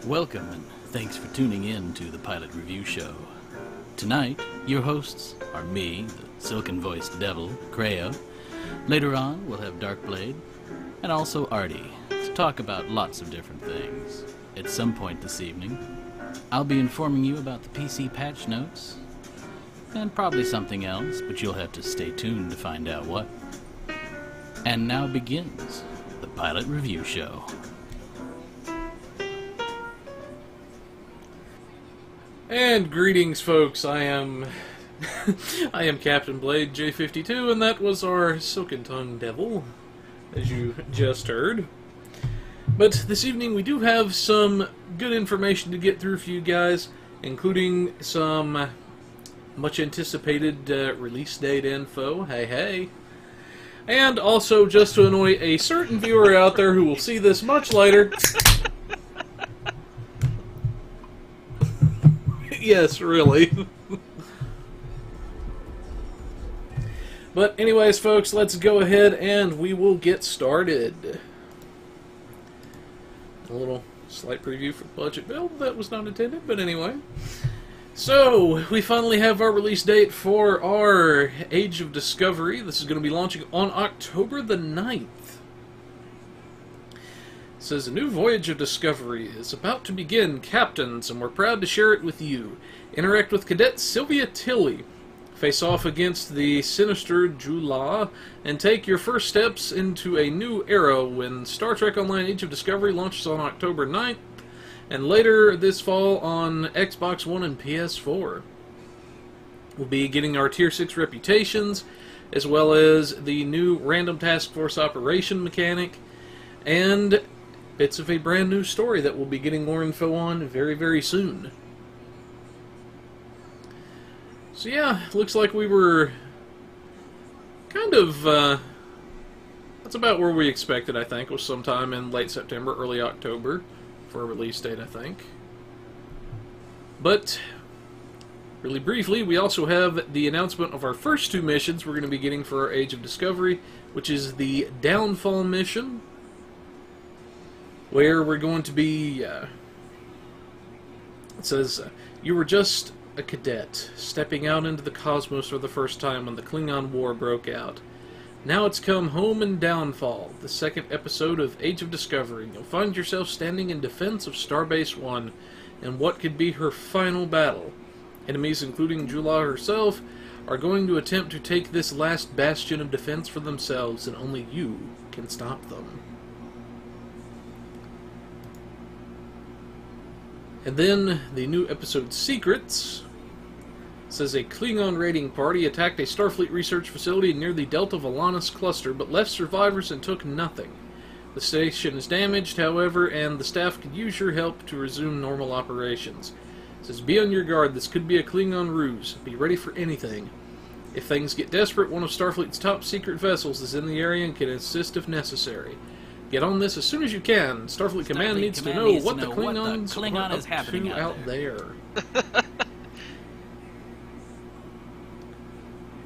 Welcome, and thanks for tuning in to the Pilot Review Show. Tonight, your hosts are me, the silken-voiced devil, Crayo. Later on, we'll have Darkblade, and also Artie, to talk about lots of different things. At some point this evening, I'll be informing you about the PC patch notes, and probably something else, but you'll have to stay tuned to find out what. And now begins the Pilot Review Show. And greetings, folks. I am Captain Blade J52, and that was our Silken Tongue Devil, as you just heard. But this evening we do have some good information to get through for you guys, including some much anticipated release date info. Hey. And also, just to annoy a certain viewer out there who will see this much later. Yes, really. But anyways, folks, let's go ahead and we will get started. A little slight preview for the budget build. That was not intended, but anyway. So, we finally have our release date for our Age of Discovery. This is going to be launching on October the 9th. It says, a new voyage of discovery is about to begin, captains, and we're proud to share it with you. Interact with Cadet Sylvia Tilly. Face off against the sinister Jula, and take your first steps into a new era when Star Trek Online Age of Discovery launches on October 9th, and later this fall on Xbox One and PS4. We'll be getting our Tier 6 reputations, as well as the new Random Task Force operation mechanic, and bits of a brand new story that we'll be getting more info on very, very soon. So yeah, looks like we were kind of, that's about where we expected, I think. It was sometime in late September, early October for a release date, I think. But, really briefly, we also have the announcement of our first two missions we're going to be getting for our Age of Discovery, which is the Downfall mission, where we're going to be, it says, you were just a cadet, stepping out into the cosmos for the first time when the Klingon War broke out. Now it's come home and Downfall, the second episode of Age of Discovery. You'll find yourself standing in defense of Starbase 1, in what could be her final battle. Enemies, including Jula herself, are going to attempt to take this last bastion of defense for themselves, and only you can stop them. And then, the new episode Secrets says a Klingon raiding party attacked a Starfleet research facility near the Delta Volanus cluster, but left survivors and took nothing. The station is damaged, however, and the staff could use your help to resume normal operations. It says, be on your guard, this could be a Klingon ruse. Be ready for anything. If things get desperate, one of Starfleet's top secret vessels is in the area and can assist if necessary. Get on this as soon as you can. Starfleet Command needs to know what the Klingons are is happening out there.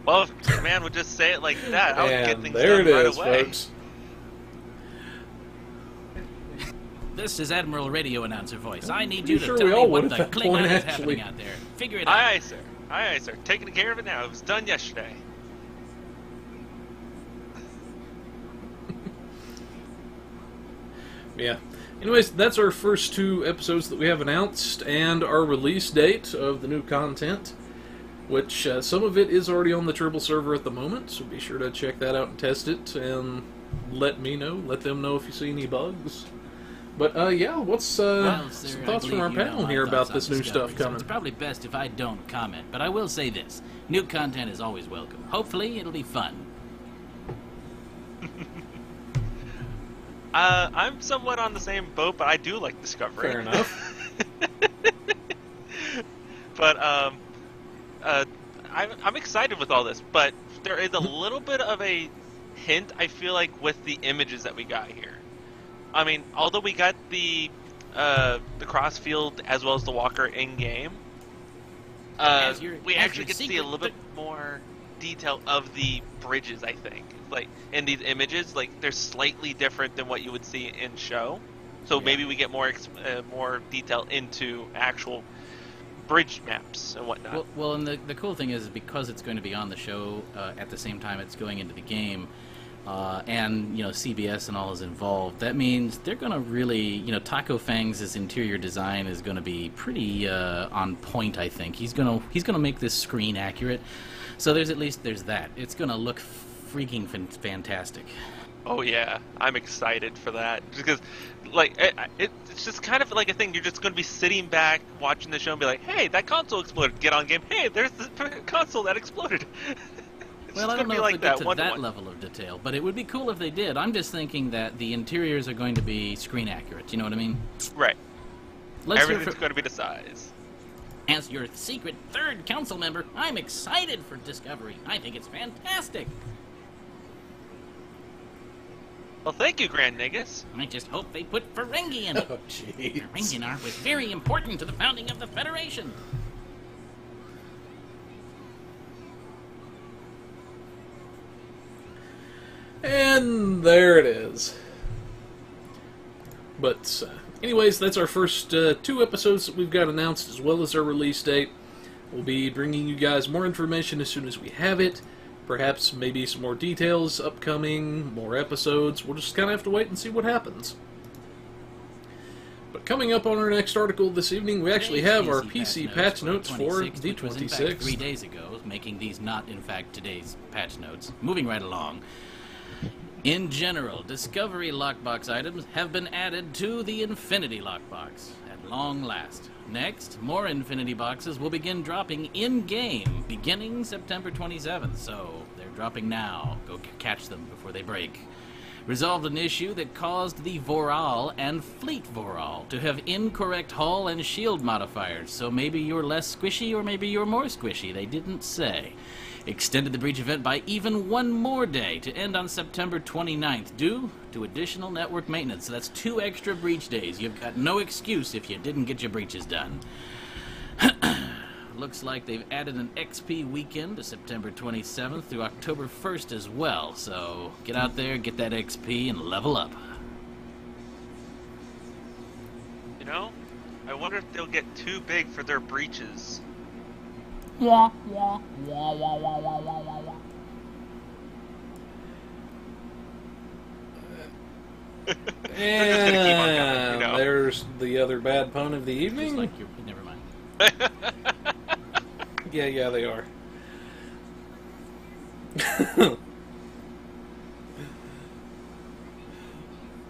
Well, if Command would just say it like that, I would get things there done it right is, away. folks. This is Admiral Radio Announcer Voice. I need you to Sure, tell we me all what would the at that Klingon point, is actually. happening out there. Figure it out. Aye, aye, sir. Aye, aye, sir. Taking care of it now. It was done yesterday. Yeah. Anyways, that's our first two episodes that we have announced, and our release date of the new content, which some of it is already on the Tribble server at the moment, so be sure to check that out and test it, and let me know, let them know if you see any bugs. But, yeah, what's some thoughts from our panel here about this new stuff coming? It's probably best if I don't comment, but I will say this. New content is always welcome. Hopefully, it'll be fun. I'm somewhat on the same boat, but I do like Discovery. Fair enough. But, I'm excited with all this, but there is a little bit of a hint, I feel like, with the images that we got here. I mean, although we got the crossfield as well as the walker in-game, we actually get to see a little bit more detail of the bridges, I think. Like, in these images, like, they're slightly different than what you would see in show. So maybe we get more more detail into actual bridge maps and whatnot. Well, and the cool thing is because it's going to be on the show at the same time it's going into the game, and CBS and all is involved. That means they're going to really, Taco Fang's interior design is going to be pretty on point. I think he's going to make this screen accurate. So there's that. It's going to look freaking fantastic. Oh yeah, I'm excited for that because, it's just kind of like a thing. You're just going to be sitting back watching the show and be like, "Hey, that console exploded." Get on game. Hey, there's the console that exploded. Well, I don't know if they get to that level of detail, but it would be cool if they did. I'm just thinking that the interiors are going to be screen accurate. You know what I mean? Right. Everything's going to be the size. As your secret third council member, I'm excited for Discovery. I think it's fantastic. Well, thank you, Grand Negus. I just hope they put Ferengi in it. Oh, jeez. Ferenginar was very important to the founding of the Federation. And there it is. But, anyways, that's our first 2 episodes that we've got announced, as well as our release date. We'll be bringing you guys more information as soon as we have it. Perhaps maybe some more details upcoming, more episodes. We'll just kind of have to wait and see what happens. But coming up on our next article this evening, we actually have our PC patch notes for D26. 3 days ago, making these not, in fact, today's patch notes. Moving right along. In general, Discovery lockbox items have been added to the Infinity lockbox at long last. Next, more Infinity boxes will begin dropping in-game beginning September 27th, so they're dropping now. Go catch them before they break. Resolved an issue that caused the Voral and Fleet Voral to have incorrect hull and shield modifiers, so maybe you're less squishy or maybe you're more squishy. They didn't say. Extended the breach event by even 1 more day to end on September 29th due to additional network maintenance. So that's 2 extra breach days. You've got no excuse if you didn't get your breaches done. Looks like they've added an XP weekend to September 27th through October 1st as well. So get out there, get that XP, and level up. I wonder if they'll get too big for their breaches. Wah, wah, wah, wah, wah, wah, wah, wah, wah. And there's the other bad pun of the evening. Just like never mind. Yeah, they are.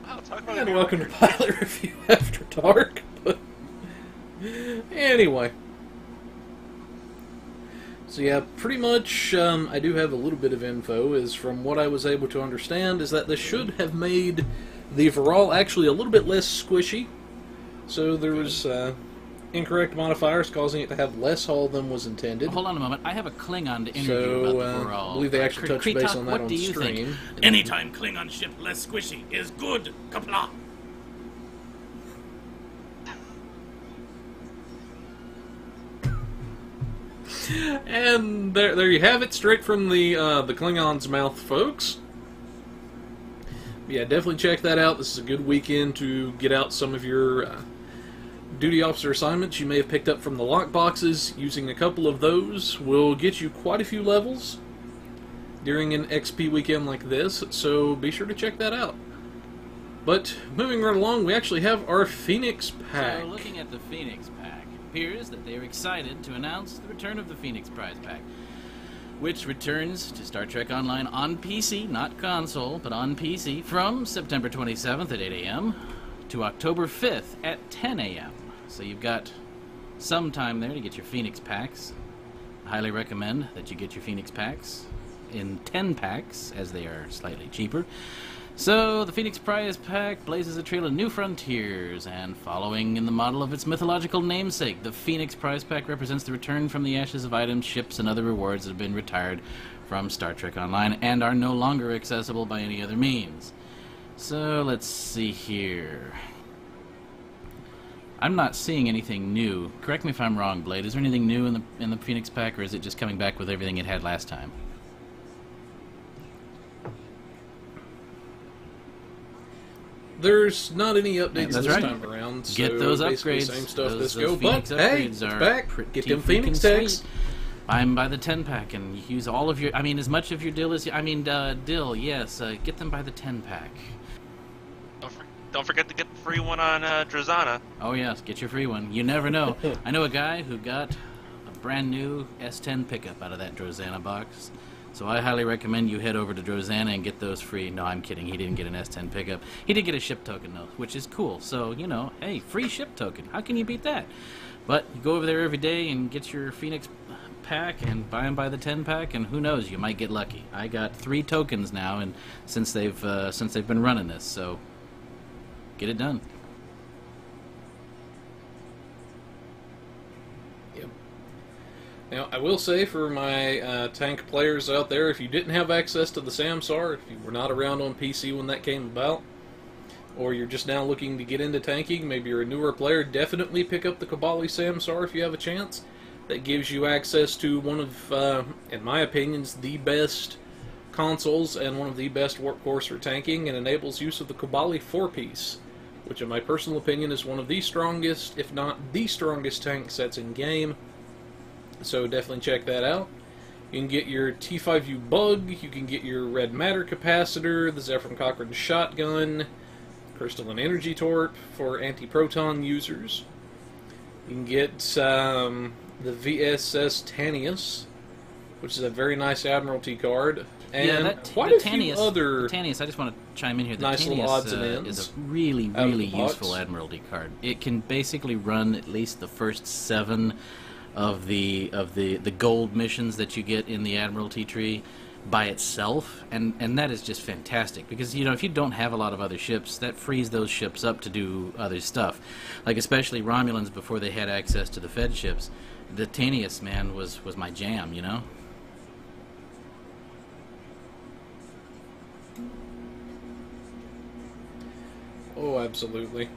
Wow, talk about And welcome to Pilot Review After Dark. But anyway. So yeah, pretty much I do have a little bit of info, is from what I was able to understand, is that this should have made the Voral actually a little bit less squishy. So there was incorrect modifiers causing it to have less hull than was intended. Hold on a moment, I have a Klingon to interview about the Voral. I believe they actually touched base on that on stream. Anytime Klingon ship less squishy is good. Kapla. And there you have it, straight from the Klingon's mouth, folks. Yeah, definitely check that out. This is a good weekend to get out some of your duty officer assignments you may have picked up from the lockboxes. Using a couple of those will get you quite a few levels during an XP weekend like this, so be sure to check that out. But moving right along, we actually have our Phoenix pack. So looking at the Phoenix pack, it appears that they are excited to announce the return of the Phoenix prize pack, which returns to Star Trek Online on PC, not console, but on PC, from September 27th at 8 a.m. to October 5th at 10 a.m. So you've got some time there to get your Phoenix packs. I highly recommend that you get your Phoenix packs in 10 packs, as they are slightly cheaper. So, the Phoenix Prize Pack blazes a trail of new frontiers, and following in the model of its mythological namesake, the Phoenix Prize Pack represents the return from the ashes of items, ships, and other rewards that have been retired from Star Trek Online and are no longer accessible by any other means. So, let's see here. I'm not seeing anything new. Correct me if I'm wrong, Blade. Is there anything new in the Phoenix Pack, or is it just coming back with everything it had last time? There's not any updates That's this right. time around. So Get those basically upgrades. Same stuff Those this go. Phoenix But hey, upgrades it's are back. pretty Get them freaking Phoenix tags. sweet. Buy them by the 10-pack and use all of your... I mean, as much of your dill as... dill, yes. Get them by the 10-pack. Don't forget to get the free one on Drazana. Oh, yes. Get your free one. You never know. I know a guy who got a brand new S10 pickup out of that Drozana box. So I highly recommend you head over to Drozana and get those free. No, I'm kidding. He didn't get an S10 pickup. He did get a ship token, though, which is cool. So, you know, hey, free ship token. How can you beat that? But you go over there every day and get your Phoenix pack and buy them by the 10-pack, and who knows, you might get lucky. I got 3 tokens now, and since they've been running this, so get it done. Yep. Now, I will say for my tank players out there, if you didn't have access to the SAMSAR, if you were not around on PC when that came about, or you're just now looking to get into tanking, maybe you're a newer player, definitely pick up the Kabali SAMSAR if you have a chance. That gives you access to one of, in my opinion, the best consoles and one of the best workhorse for tanking, and enables use of the Kabali 4-piece, which in my personal opinion is one of the strongest, if not the strongest tank sets in game. So definitely check that out. You can get your T5U Bug, you can get your Red Matter Capacitor, the Zephyr Cochrane Shotgun, Crystalline Energy Torp for anti-proton users. You can get the VSS Tanius, which is a very nice Admiralty card, and quite a few other the Tanius, I just want to chime in here. The nice little odds and Tanius ends is a really, out of really the box. useful Admiralty card. It can basically run at least the first 7 of the gold missions that you get in the Admiralty tree by itself, and that is just fantastic, because you know, if you don't have a lot of other ships, that frees those ships up to do other stuff, like especially Romulans before they had access to the Fed ships. The Tanius, man, was my jam, you know. Oh, absolutely.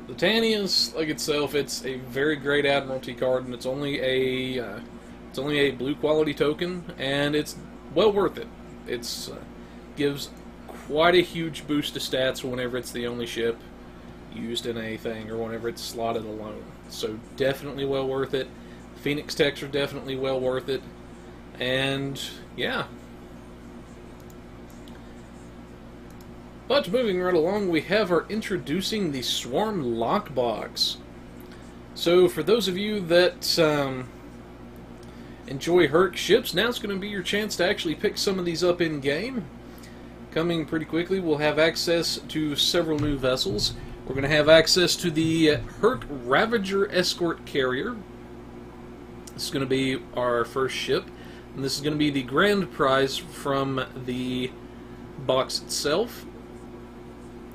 The Tanius, like itself, it's a very great Admiralty card, and it's only a blue quality token, and it's well worth it. It's gives quite a huge boost to stats whenever it's the only ship used in anything, or whenever it's slotted alone. So definitely well worth it. Phoenix techs are definitely well worth it, and yeah. But moving right along, we have our introducing the Swarm Lockbox. So for those of you that enjoy Herc ships, now's going to be your chance to actually pick some of these up in-game. Coming pretty quickly, we'll have access to several new vessels. We're going to have access to the Herc Ravager Escort Carrier. This is going to be our first ship, and this is going to be the grand prize from the box itself.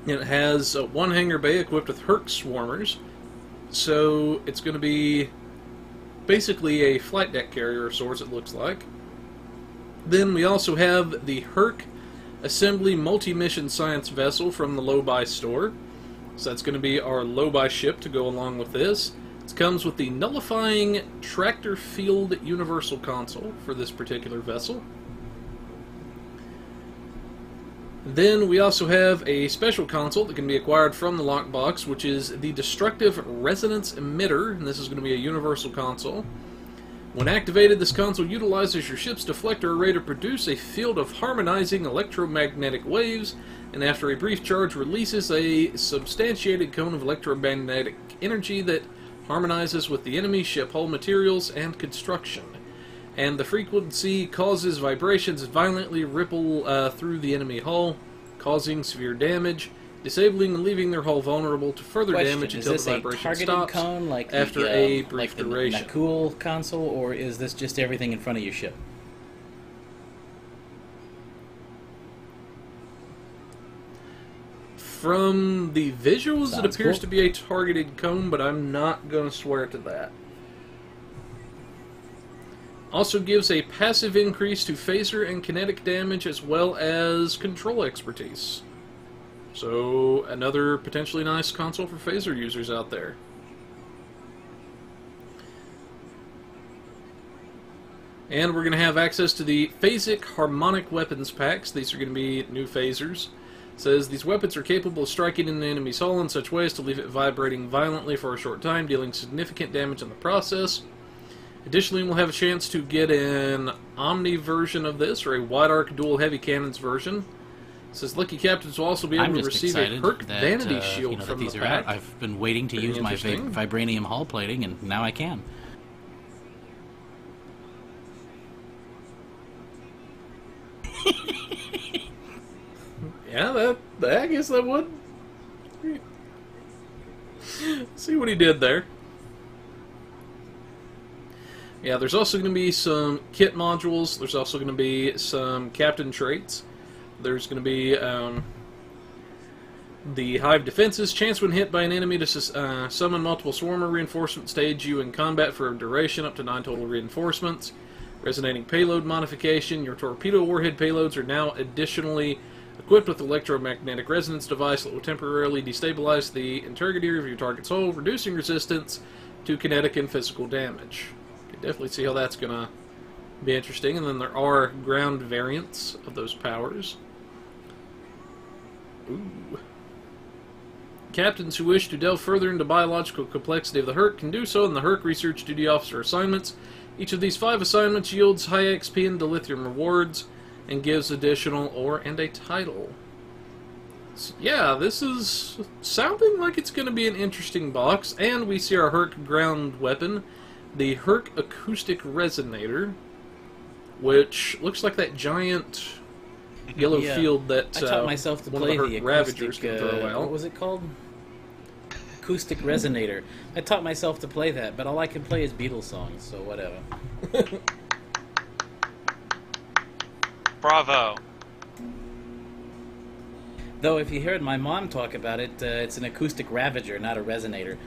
It has one hangar bay equipped with Herc Swarmers, so it's going to be basically a flight deck carrier of sorts, it looks like. Then we also have the Herc Assembly Multi-Mission Science Vessel from the Low-Buy store. So that's going to be our low-buy ship to go along with this. It comes with the Nullifying Tractor Field Universal Console for this particular vessel. Then we also have a special console that can be acquired from the lockbox, which is the Destructive Resonance Emitter, and this is going to be a universal console. When activated, this console utilizes your ship's deflector array to produce a field of harmonizing electromagnetic waves, and after a brief charge releases a substantiated cone of electromagnetic energy that harmonizes with the enemy's ship hull materials and construction. And the frequency causes vibrations that violently ripple through the enemy hull, causing severe damage, disabling and leaving their hull vulnerable to further damage until the vibration stops cone like after a brief like duration. The cool console, or is this just everything in front of your ship? From the visuals, it Sounds appears cool. to be a targeted cone, but I'm not going to swear to that. Also gives a passive increase to phaser and kinetic damage, as well as control expertise. So, another potentially nice console for phaser users out there. And we're going to have access to the Phasic Harmonic Weapons Packs. These are going to be new phasers. Says, these weapons are capable of striking an enemy's hull in such ways to leave it vibrating violently for a short time, dealing significant damage in the process. Additionally, we'll have a chance to get an Omni version of this, or a wide arc dual heavy cannons version. It says lucky captains will also be able to receive a Herc Vanity Shield from the pack. I've been waiting to use my vibranium hull plating, and now I can. Yeah, I guess that would. See what he did there. Yeah, there's also going to be some kit modules. There's also going to be some captain traits. There's going to be the Hive defenses. Chance when hit by an enemy to summon multiple swarmer reinforcements, stage you in combat for a duration up to 9 total reinforcements. Resonating payload modification. Your torpedo warhead payloads are now additionally equipped with electromagnetic resonance device that will temporarily destabilize the integrity of your target's hull, reducing resistance to kinetic and physical damage. You can definitely see how that's going to be interesting. And then there are ground variants of those powers. Ooh. Captains who wish to delve further into biological complexity of the Herc can do so in the Herc Research Duty Officer assignments. Each of these 5 assignments yields high XP and dilithium rewards, and gives additional ore and a title. So, yeah, this is sounding like it's going to be an interesting box. And we see our Herc ground weapon, the Herc Acoustic Resonator, which looks like that giant yellow field that I taught myself to play the Ravagers can throw out. What was it called? Acoustic Resonator. I taught myself to play that, but all I can play is Beatles songs, so whatever. Bravo. Though, if you heard my mom talk about it, it's an acoustic ravager, not a resonator.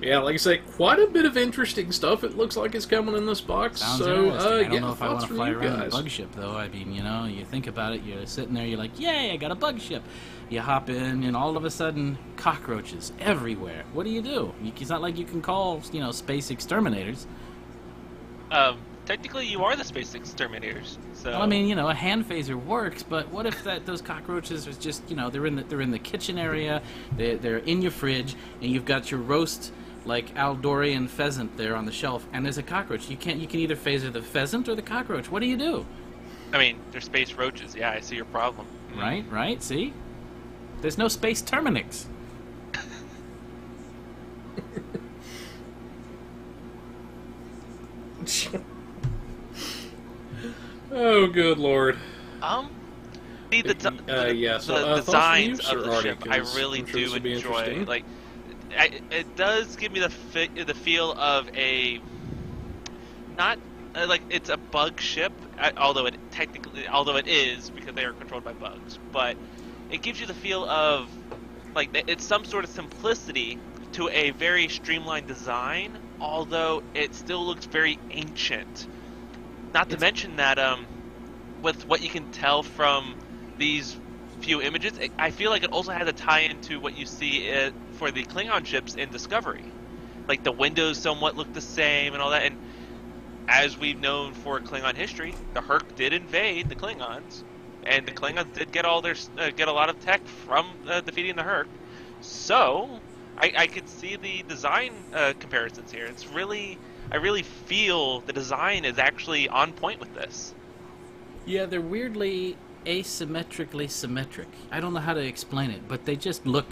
Yeah, like I say, quite a bit of interesting stuff it looks like is coming in this box. Sounds so, interesting. I don't know yeah, if I want to fly around in a guys. bug ship, though. I mean, you know, you think about it, you're sitting there, you're like, yay, I got a bug ship. You hop in, and all of a sudden, cockroaches everywhere. What do? It's not like you can call, you know, space exterminators. Technically, you are the space exterminators. So. Well, I mean, you know, a hand phaser works, but what if those cockroaches are just, you know, they're in the kitchen area, they're in your fridge, and you've got your roast, like Aldorian pheasant there on the shelf, and there's a cockroach. You can either phaser the pheasant or the cockroach. What do? I mean, they're space roaches. Yeah, I see your problem. Right. See, there's no space Terminix. Oh, good lord. See the designs of the ship, I really do enjoy. Like, it does give me the feel of a not like it's a bug ship, although it is because they are controlled by bugs. But it gives you the feel of like it's some sort of simplicity to a very streamlined design, although it still looks very ancient. Not to mention that with what you can tell from these few images, I feel like it also has a tie-in to what you see for the Klingon ships in Discovery. Like the windows somewhat look the same and all that, and as we've known for Klingon history, the Herc did invade the Klingons, and the Klingons did get get a lot of tech from defeating the Herc. So I could see the design comparisons here. I really feel the design is actually on point with this. Yeah, they're weirdly asymmetrically symmetric. I don't know how to explain it, but they just look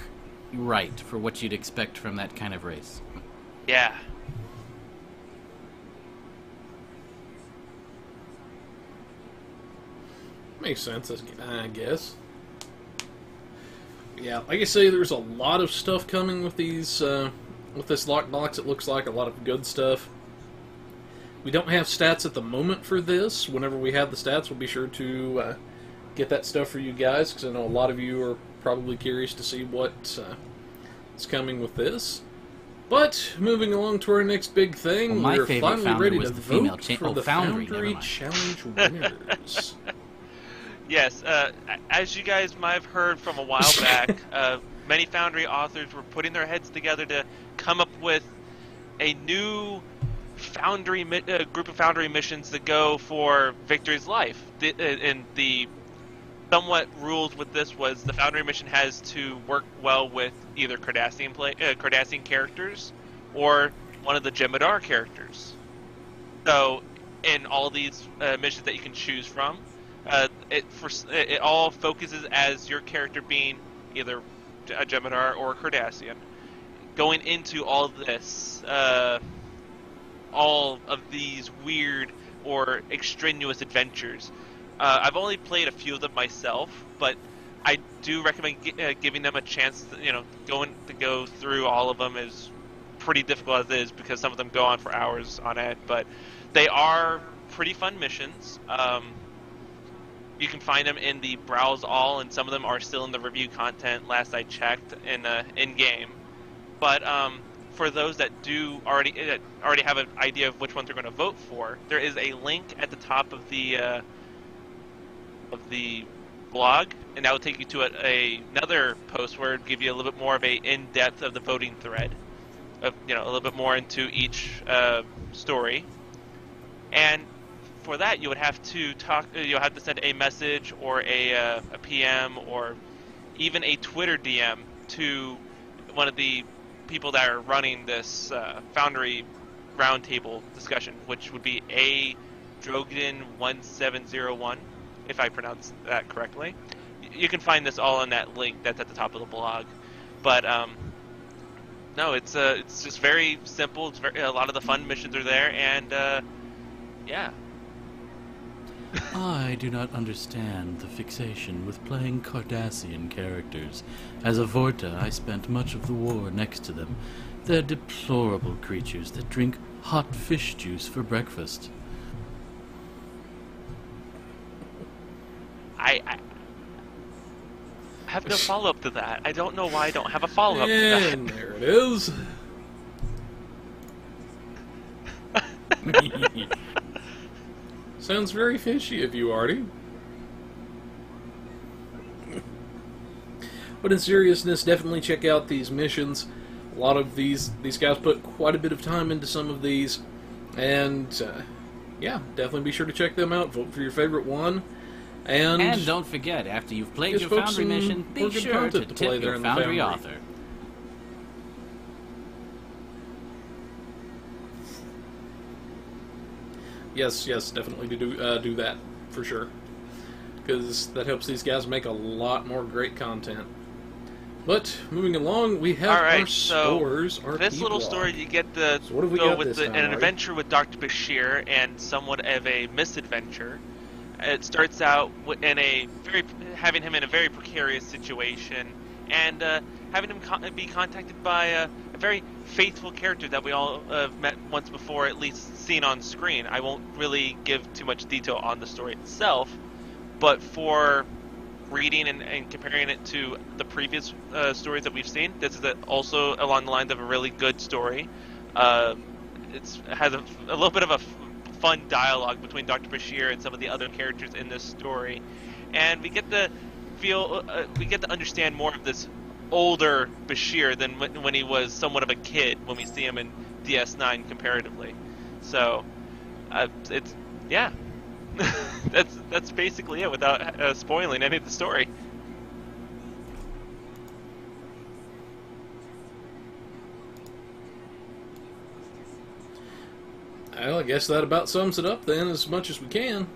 right for what you'd expect from that kind of race. Yeah. Makes sense, I guess. Yeah, like I say, there's a lot of stuff coming with these, with this locked box. It looks like a lot of good stuff. We don't have stats at the moment for this. Whenever we have the stats, we'll be sure to get that stuff for you guys, because I know a lot of you are probably curious to see what is coming with this. But moving along to our next big thing, well, we're finally ready to the female vote for the Foundry Challenge winners. Yes, as you guys might have heard from a while back, many Foundry authors were putting their heads together to come up with a new group of Foundry missions that go for Victory's life. And the somewhat rules with this was the Foundry mission has to work well with either Cardassian characters or one of the Jem'Hadar characters. So, in all these missions that you can choose from, it all focuses as your character being either a Jem'Hadar or a Cardassian. Going into all this, all of these weird or extraneous adventures. I've only played a few of them myself, but I do recommend giving them a chance. To go through all of them is pretty difficult as it is because some of them go on for hours on end. But they are pretty fun missions. You can find them in the Browse All, and some of them are still in the review content. Last I checked, in game. But for those that do already have an idea of which ones they're going to vote for, there is a link at the top of the blog, and that will take you to another post where it will give you a little bit more of a in-depth of the voting thread, a little bit more into each story. And for that, you would have to you'll have to send a message or a PM or even a Twitter DM to one of the people that are running this Foundry roundtable discussion, which would be A Drogan 1701. If I pronounced that correctly. You can find this all on that link that's at the top of the blog. But no, it's just very simple. It's a lot of the fun missions are there, and yeah. I do not understand the fixation with playing Cardassian characters. As a Vorta, I spent much of the war next to them. They're deplorable creatures that drink hot fish juice for breakfast. I have no follow-up to that. I don't know why I don't have a follow-up to that. And there it is. Sounds very fishy of you, Artie. But in seriousness, definitely check out these missions. A lot of these guys put quite a bit of time into some of these. And, yeah, definitely be sure to check them out. Vote for your favorite one. And don't forget, after you've played your Foundry mission, be sure to tip your Foundry author. Yes, definitely do that, for sure. Because that helps these guys make a lot more great content. But, moving along, we have our stores, our this little story, you get to go with an adventure with Dr. Bashir and somewhat of a misadventure. It starts out having him in a very precarious situation, and having him be contacted by a very faithful character that we all met once before, at least seen on screen. I won't really give too much detail on the story itself, but for reading and comparing it to the previous stories that we've seen, this is also along the lines of a really good story. It has a little bit of a fun dialogue between Dr. Bashir and some of the other characters in this story, and we get to understand more of this older Bashir than when he was somewhat of a kid when we see him in DS9 comparatively. So it's that's basically it without spoiling any of the story. Well, I guess that about sums it up then, as much as we can.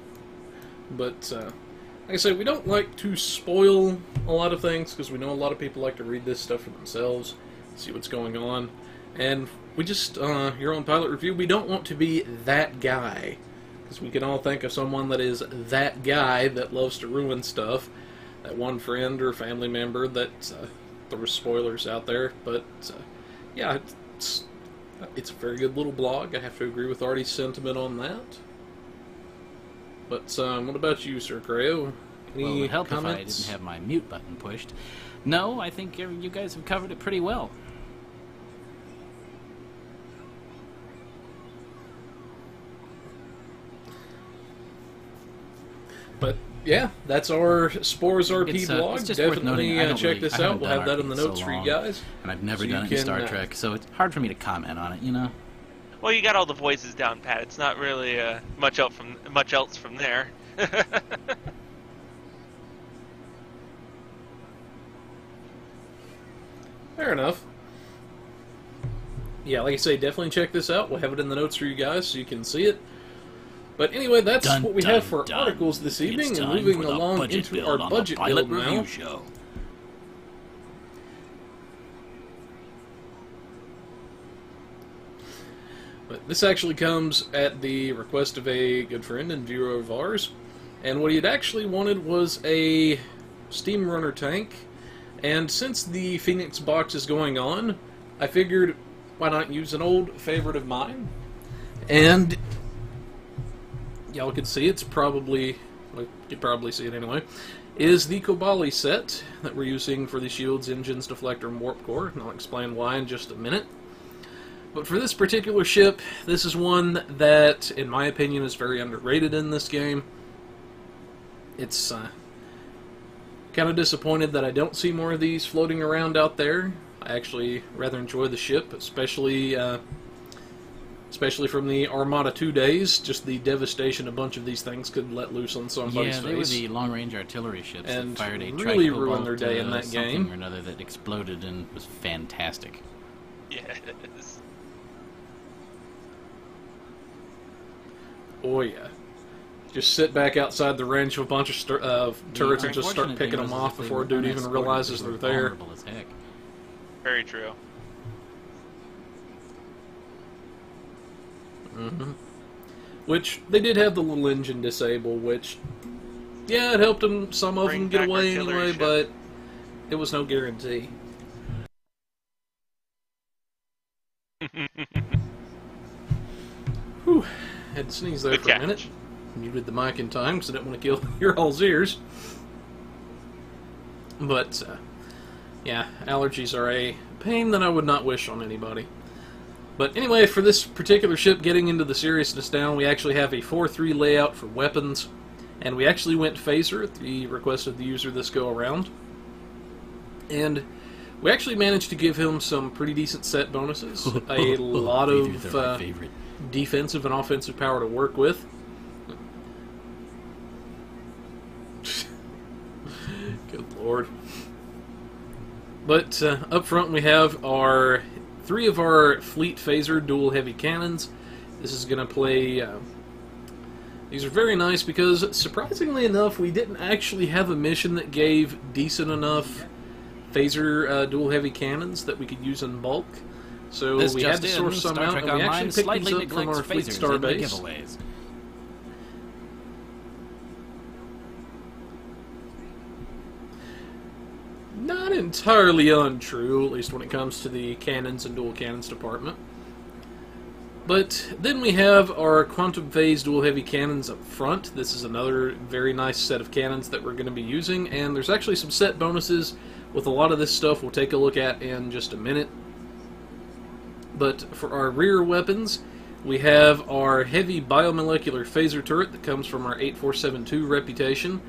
But, like I say, we don't like to spoil a lot of things, because we know a lot of people like to read this stuff for themselves, see what's going on. And we just, here on Pilot Review, we don't want to be that guy. Because we can all think of someone that is that guy that loves to ruin stuff. That one friend or family member that throws spoilers out there. But, yeah, it's a very good little blog. I have to agree with Artie's sentiment on that. But what about you, Sir Crayo? Well, it would help if I didn't have my mute button pushed. No, I think you guys have covered it pretty well. But yeah, that's our Spores RP blog. It's just definitely worth noting, check this out. We'll have that in the notes for you guys. And I've never done it in Star Trek, so it's hard for me to comment on it, you know? Well, you got all the voices down pat. It's not really much else from there. Fair enough. Yeah, like I say, definitely check this out. We'll have it in the notes for you guys so you can see it. But anyway, that's what we have for articles this evening, and moving along into our budget build now. Show. But this actually comes at the request of a good friend and viewer of ours, and what he had actually wanted was a steam runner tank, and since the Phoenix box is going on, I figured why not use an old favorite of mine, and y'all can see it's probably, well, you can probably see it anyway, is the Kobali set that we're using for the shields, engines, deflector, and warp core, and I'll explain why in just a minute. But for this particular ship, this is one that, in my opinion, is very underrated in this game. It's kind of disappointed that I don't see more of these floating around out there. I actually rather enjoy the ship, especially from the Armada 2 days. Just the devastation a bunch of these things could let loose on somebody's face. Yeah, they were the long-range artillery ships and that fired a really ruined their day in that game. Or another that exploded and was fantastic. Yes. Oh yeah. Just sit back outside the range of a bunch of turrets and just start picking them off before a dude even realizes they're there. As heck. Very true. Mm-hmm. Which, they did have the little engine disable, which, yeah, it helped them, some of them get away anyway, but it was no guarantee. Whew. Had to sneeze there for a minute. Muted the mic in time because I didn't want to kill your all's ears. But, yeah, allergies are a pain that I would not wish on anybody. But anyway, for this particular ship, getting into the seriousness now, we actually have a 4-3 layout for weapons. And we actually went phaser at the request of the user this go around. And we actually managed to give him some pretty decent set bonuses. A lot of defensive and offensive power to work with. Good lord. But up front we have three of our fleet phaser dual heavy cannons. This is going to play... these are very nice because, surprisingly enough, we didn't actually have a mission that gave decent enough phaser dual heavy cannons that we could use in bulk. So we had to source some out, and we actually picked these up from our Fleet Star base. Not entirely untrue, at least when it comes to the cannons and dual cannons department. But then we have our quantum phase dual heavy cannons up front. This is another very nice set of cannons that we're going to be using, and there's actually some set bonuses with a lot of this stuff we'll take a look at in just a minute. But for our rear weapons, we have our heavy biomolecular phaser turret that comes from our 8472 reputation,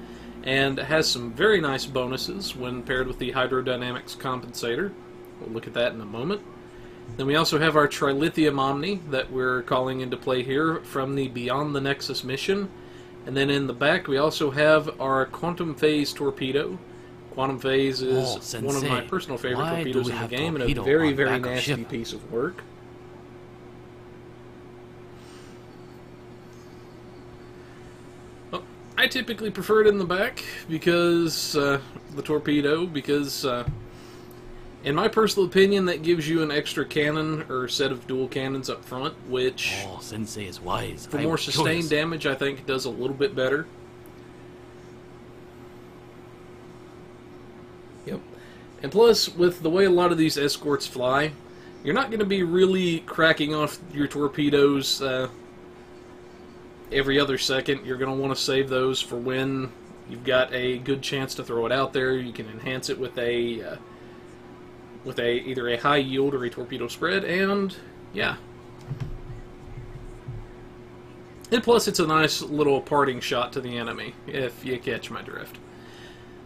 and has some very nice bonuses when paired with the hydrodynamics compensator. We'll look at that in a moment. Then we also have our Trilithium Omni that we're calling into play here from the Beyond the Nexus mission. And then in the back we also have our Quantum Phase Torpedo. Quantum Phase is one of my personal favorite torpedoes in the game, and a very, very nasty piece of work. Well, I typically prefer it in the back because the torpedo, because in my personal opinion, that gives you an extra cannon or set of dual cannons up front, which Sensei is wise. For more sustained damage, I think it does a little bit better. Yep. And plus, with the way a lot of these escorts fly, you're not going to be really cracking off your torpedoes every other second. You're going to want to save those for when you've got a good chance to throw it out there. You can enhance it with either a high yield or a torpedo spread, and yeah. And plus, it's a nice little parting shot to the enemy, if you catch my drift.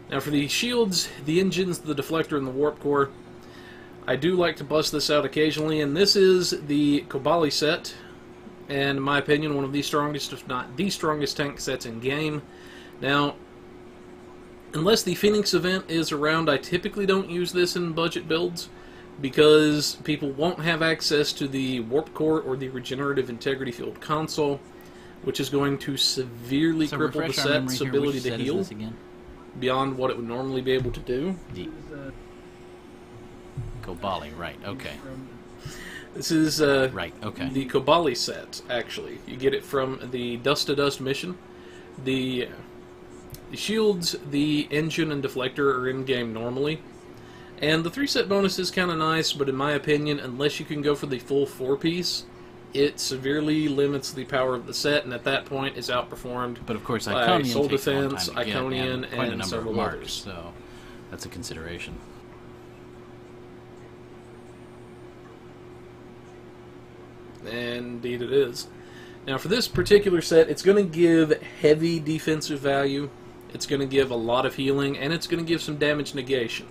Now for the shields, the engines, the deflector, and the warp core, I do like to bust this out occasionally, and this is the Kobali set, and in my opinion, one of the strongest, if not the strongest tank sets in game. Now, unless the Phoenix event is around, I typically don't use this in budget builds, because people won't have access to the Warp Core or the Regenerative Integrity Field console, which is going to severely cripple the set's ability to heal beyond what it would normally be able to do. The Kobali, right, okay. This is right, okay. the Kobali set, actually. You get it from the Dust to Dust mission. The shields, the engine, and deflector are in-game normally. And the 3-set bonus is kind of nice, but in my opinion, unless you can go for the full 4-piece, it severely limits the power of the set, and at that point is outperformed but of course, by Iconian Soul takes a long Defense, time to get, Iconian, and quite a and number several of marks, others. so that's a consideration. Indeed it is. Now for this particular set, it's going to give heavy defensive value, it's going to give a lot of healing, and it's going to give some damage negation.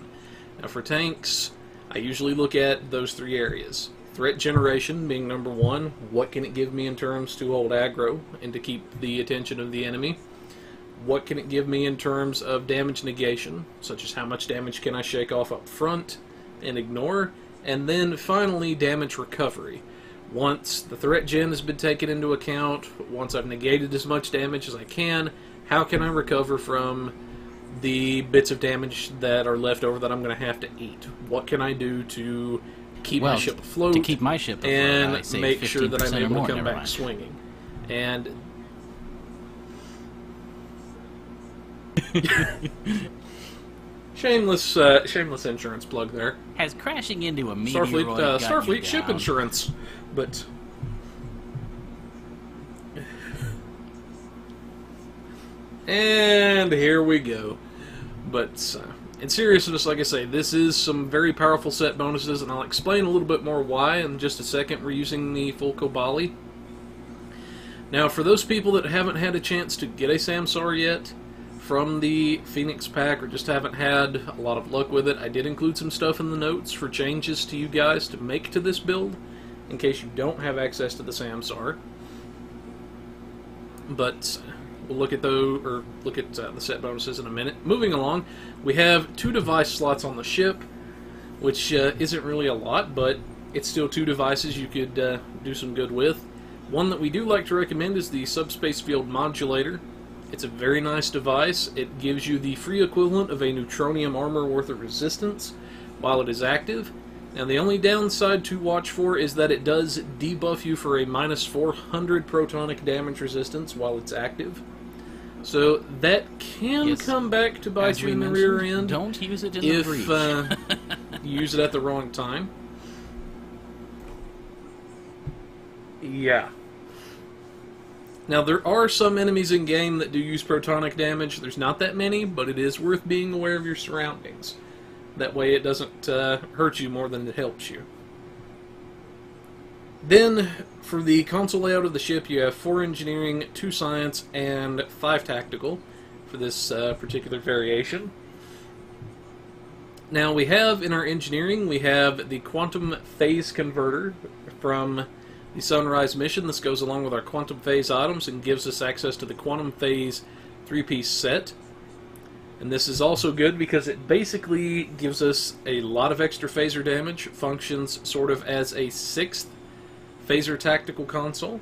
Now for tanks, I usually look at those 3 areas. Threat generation being number 1. What can it give me in terms to hold aggro and to keep the attention of the enemy? What can it give me in terms of damage negation, such as how much damage can I shake off up front and ignore? And then finally, damage recovery. Once the threat gen has been taken into account, once I've negated as much damage as I can, how can I recover from the bits of damage that are left over that I'm going to have to eat? What can I do to keep my ship afloat? To keep my ship afloat, and I say make sure that I'm 15% or able more, to come never back mind. swinging. And shameless insurance plug there. Has crashing into a meteoroid Starfleet ship insurance, but and here we go. But in seriousness, like I say, this is some very powerful set bonuses, and I'll explain a little bit more why in just a second. We're using the full Kobali. Now, for those people that haven't had a chance to get a SAMSAR yet from the Phoenix pack, or just haven't had a lot of luck with it, I did include some stuff in the notes for changes to you guys to make to this build, in case you don't have access to the SAMSAR. But we'll look at the set bonuses in a minute. Moving along, we have 2 device slots on the ship, which isn't really a lot, but it's still 2 devices you could do some good with. One that we do like to recommend is the Subspace Field Modulator. It's a very nice device. It gives you the free equivalent of a neutronium armor worth of resistance while it is active. Now the only downside to watch for is that it does debuff you for a minus 400 protonic damage resistance while it's active. So that can come back to bite you in the rear end. Don't use it in the breach. If you use it at the wrong time. Yeah. Now, there are some enemies in game that do use protonic damage. There's not that many, but it is worth being aware of your surroundings. That way it doesn't hurt you more than it helps you. Then, for the console layout of the ship, you have 4 engineering, 2 science, and 5 tactical for this particular variation. Now, we have in our engineering, we have the quantum phase converter from the Sunrise mission. This goes along with our quantum phase items and gives us access to the quantum phase 3-piece set. And this is also good because it basically gives us a lot of extra phaser damage, functions sort of as a 6th phaser tactical console.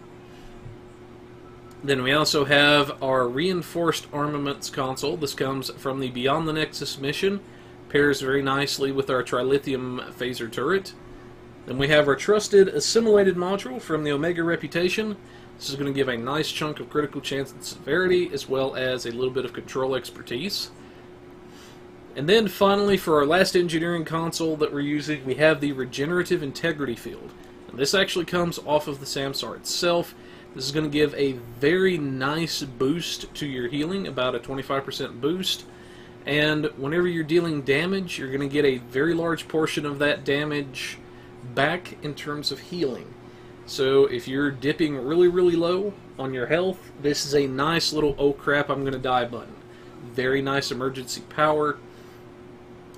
Then we also have our reinforced armaments console. This comes from the Beyond the Nexus mission, pairs very nicely with our trilithium phaser turret. Then we have our trusted assimilated module from the Omega Reputation. This is going to give a nice chunk of critical chance and severity, as well as a little bit of control expertise. And then finally, for our last engineering console that we're using, we have the Regenerative Integrity Field. And this actually comes off of the SAMSAR itself. This is going to give a very nice boost to your healing, about a 25% boost. And whenever you're dealing damage, you're going to get a very large portion of that damage back in terms of healing. So if you're dipping really, really low on your health, this is a nice little oh crap, I'm going to die button. Very nice emergency power.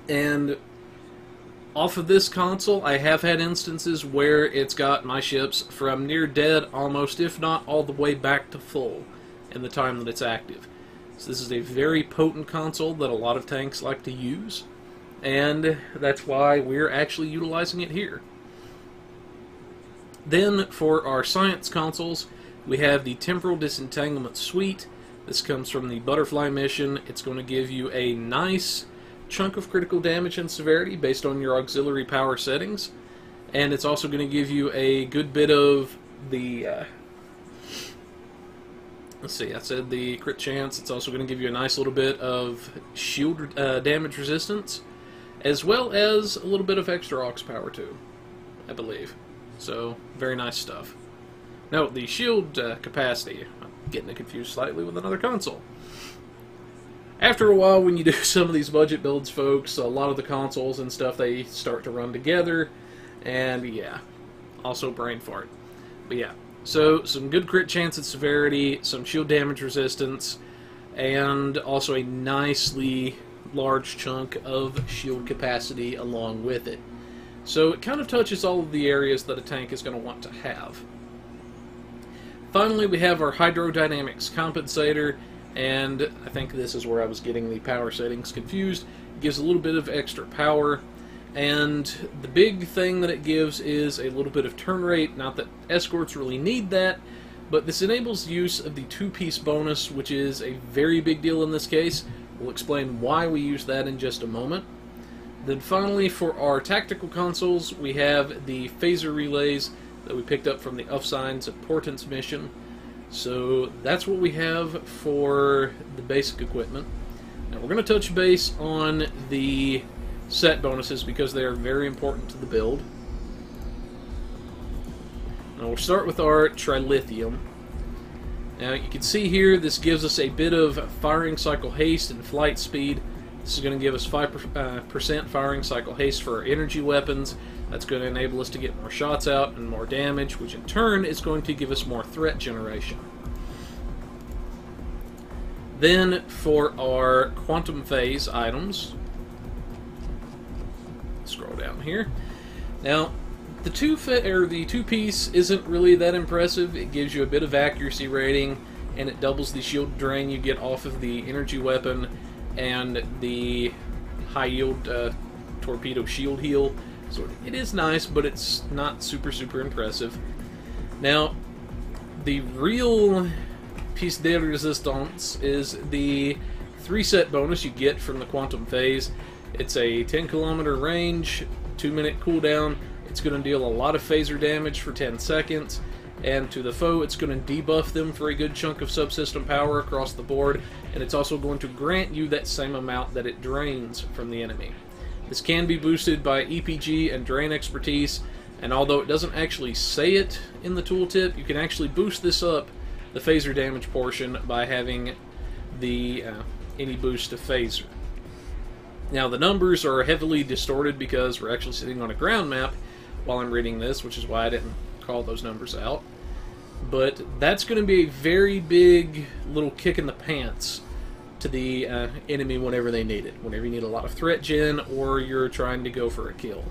And Off of this console, I have had instances where it's got my ships from near dead almost, if not all the way back to full in the time that it's active. So this is a very potent console that a lot of tanks like to use, and that's why we're actually utilizing it here. Then for our science consoles, we have the Temporal Disentanglement Suite. This comes from the Butterfly mission. It's going to give you a nice chunk of critical damage and severity based on your auxiliary power settings, and it's also going to give you a good bit of the let's see, I said the crit chance. It's also going to give you a nice little bit of shield damage resistance, as well as a little bit of extra aux power too, I believe. So very nice stuff. Now the shield capacity, I'm getting it confused slightly with another console. After a while, when you do some of these budget builds, folks, a lot of the consoles and stuff, they start to run together, and yeah, also brain fart. But yeah, so some good crit chance and severity, some shield damage resistance, and also a nicely large chunk of shield capacity along with it. So it kind of touches all of the areas that a tank is going to want to have. Finally, we have our hydrodynamics compensator. And I think this is where I was getting the power settings confused. It gives a little bit of extra power, and the big thing that it gives is a little bit of turn rate. Not that escorts really need that, but this enables use of the two-piece bonus, which is a very big deal in this case. We'll explain why we use that in just a moment. Then finally, for our tactical consoles, we have the phaser relays that we picked up from the Of Signs of Portents mission. So that's what we have for the basic equipment. Now we're going to touch base on the set bonuses because they are very important to the build. Now we'll start with our Trilithium. Now you can see here this gives us a bit of firing cycle haste and flight speed. This is going to give us 5% firing cycle haste for our energy weapons. That's going to enable us to get more shots out and more damage, which in turn is going to give us more threat generation. Then for our quantum phase items, scroll down here. Now, the two-piece isn't really that impressive. It gives you a bit of accuracy rating, and it doubles the shield drain you get off of the energy weapon and the high-yield torpedo shield heal. So it is nice, but it's not super impressive. Now, the real piece de resistance is the 3-set bonus you get from the quantum phase. It's a 10-kilometer range, 2-minute cooldown. It's going to deal a lot of phaser damage for 10 seconds. And to the foe, it's going to debuff them for a good chunk of subsystem power across the board. And it's also going to grant you that same amount that it drains from the enemy. This can be boosted by EPG and drain expertise, and although it doesn't actually say it in the tooltip, you can actually boost this up, the phaser damage portion, by having the any boost to phaser. Now the numbers are heavily distorted because we're actually sitting on a ground map while I'm reading this, which is why I didn't call those numbers out. But that's going to be a very big little kick in the pants to the enemy whenever they need it. Whenever you need a lot of threat gen or you're trying to go for a kill.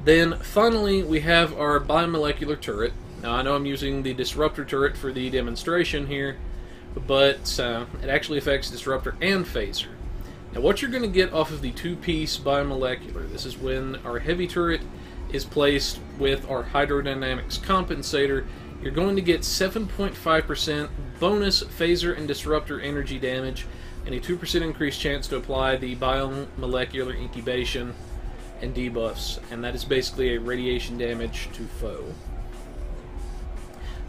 Then finally we have our bimolecular turret. Now I know I'm using the disruptor turret for the demonstration here, but it actually affects disruptor and phaser. Now what you're going to get off of the two-piece bimolecular, this is when our heavy turret is placed with our hydrodynamics compensator. You're going to get 7.5% bonus phaser and disruptor energy damage, and a 2% increased chance to apply the biomolecular incubation and debuffs, and that is basically a radiation damage to foe.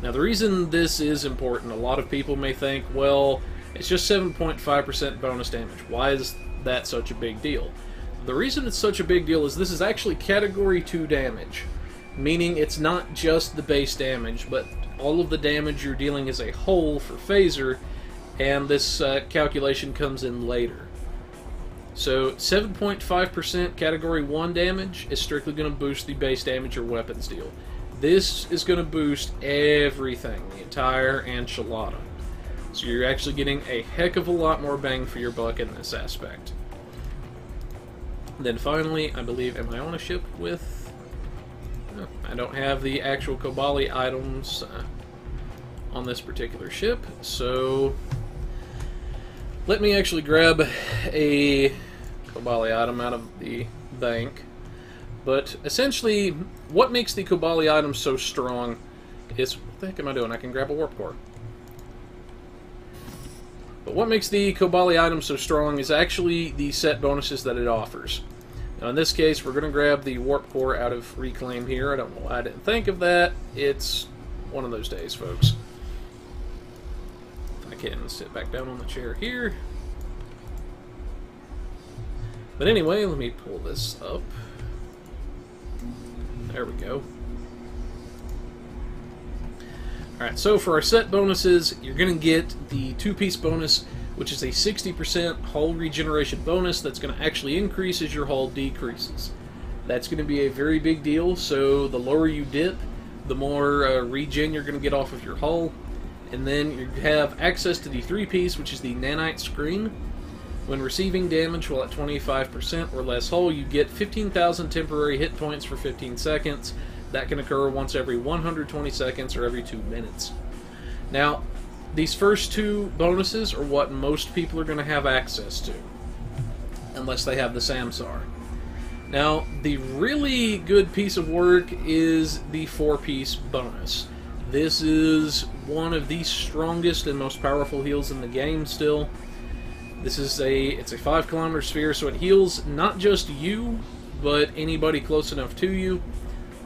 Now the reason this is important, a lot of people may think, well, it's just 7.5% bonus damage. Why is that such a big deal? The reason it's such a big deal is this is actually Category 2 damage. Meaning it's not just the base damage, but all of the damage you're dealing as a whole for phaser, and this calculation comes in later. So 7.5% Category 1 damage is strictly going to boost the base damage your weapons deal. This is going to boost everything, the entire enchilada. So you're actually getting a heck of a lot more bang for your buck in this aspect. Then finally, I believe, am I on a ship with... No, I don't have the actual Kobali items on this particular ship, so let me actually grab a Kobali item out of the bank. But essentially, what makes the Kobali item so strong is... What the heck am I doing? I can grab a warp core. But what makes the Kobali item so strong is actually the set bonuses that it offers. Now in this case, we're going to grab the warp core out of Reclaim here. I don't know why I didn't think of that. It's one of those days, folks. If I can sit back down on the chair here. But anyway, let me pull this up. There we go. Alright, so for our set bonuses, you're going to get the 2-piece bonus, which is a 60% hull regeneration bonus that's going to actually increase as your hull decreases. That's going to be a very big deal, so the lower you dip, the more regen you're going to get off of your hull. And then you have access to the 3-piece, which is the nanite screen. When receiving damage while at 25% or less hull, you get 15,000 temporary hit points for 15 seconds. That can occur once every 120 seconds or every 2 minutes. Now, these first two bonuses are what most people are going to have access to, unless they have the Samsar. Now, the really good piece of work is the 4-piece bonus. This is one of the strongest and most powerful heals in the game still. This is it's a 5-kilometer sphere, so it heals not just you, but anybody close enough to you,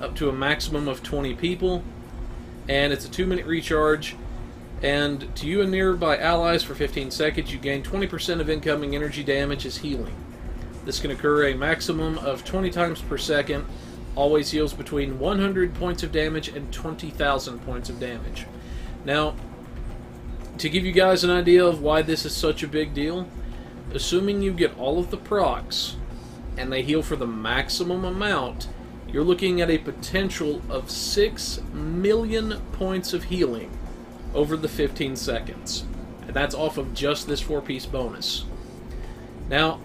up to a maximum of 20 people. And it's a 2-minute recharge. And to you and nearby allies for 15 seconds, you gain 20% of incoming energy damage as healing. This can occur a maximum of 20 times per second. Always heals between 100 points of damage and 20,000 points of damage. Now, to give you guys an idea of why this is such a big deal, assuming you get all of the procs and they heal for the maximum amount, you're looking at a potential of 6 million points of healing over the 15 seconds. And that's off of just this 4-piece bonus. Now,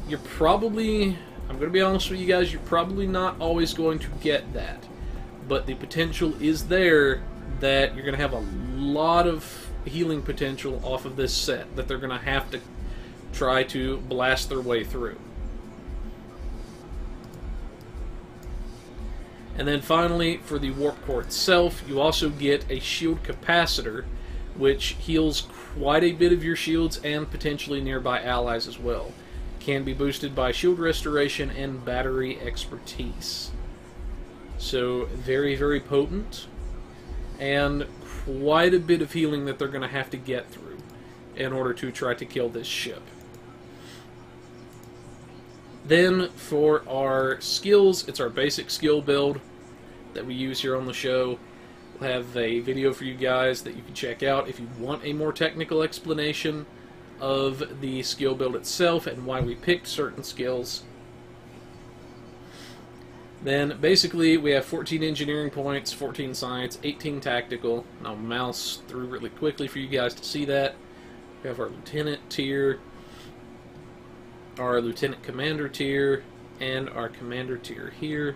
you're probably, I'm going to be honest with you guys, you're probably not always going to get that. But the potential is there that you're going to have a lot of healing potential off of this set that they're going to have to try to blast their way through. And then finally, for the warp core itself, you also get a shield capacitor, which heals quite a bit of your shields and potentially nearby allies as well. Can be boosted by shield restoration and battery expertise. So very, very potent, and quite a bit of healing that they're going to have to get through in order to try to kill this ship. Then for our skills, it's our basic skill build that we use here on the show. We'll have a video for you guys that you can check out if you want a more technical explanation of the skill build itself and why we picked certain skills. Then basically we have 14 engineering points, 14 science, 18 tactical. And I'll mouse through really quickly for you guys to see that. We have our lieutenant tier, our lieutenant commander tier, and our commander tier here.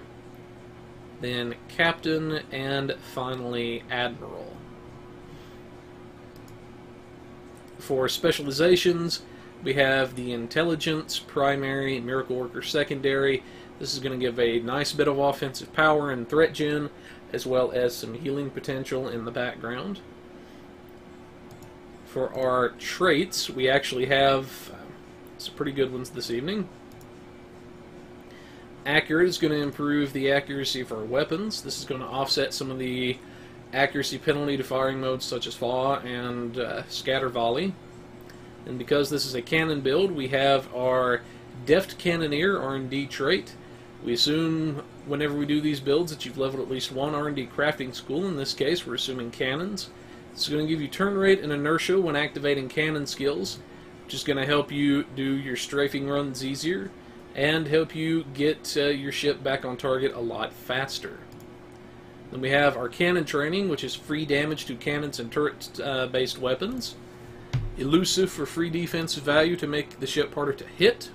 Then captain, and finally admiral. For specializations, we have the intelligence primary, miracle worker secondary. This is going to give a nice bit of offensive power and threat gen, as well as some healing potential in the background. For our traits, we actually have some pretty good ones this evening. Accurate is going to improve the accuracy for our weapons. This is going to offset some of the accuracy penalty to firing modes such as Flaw and Scatter Volley. And because this is a cannon build, we have our Deft Cannoneer R&D trait. We assume whenever we do these builds that you've leveled at least one R&D crafting school. In this case, we're assuming cannons. It's going to give you turn rate and inertia when activating cannon skills, which is going to help you do your strafing runs easier and help you get your ship back on target a lot faster. Then we have our cannon training, which is free damage to cannons and turret-based weapons. Elusive for free defensive value to make the ship harder to hit.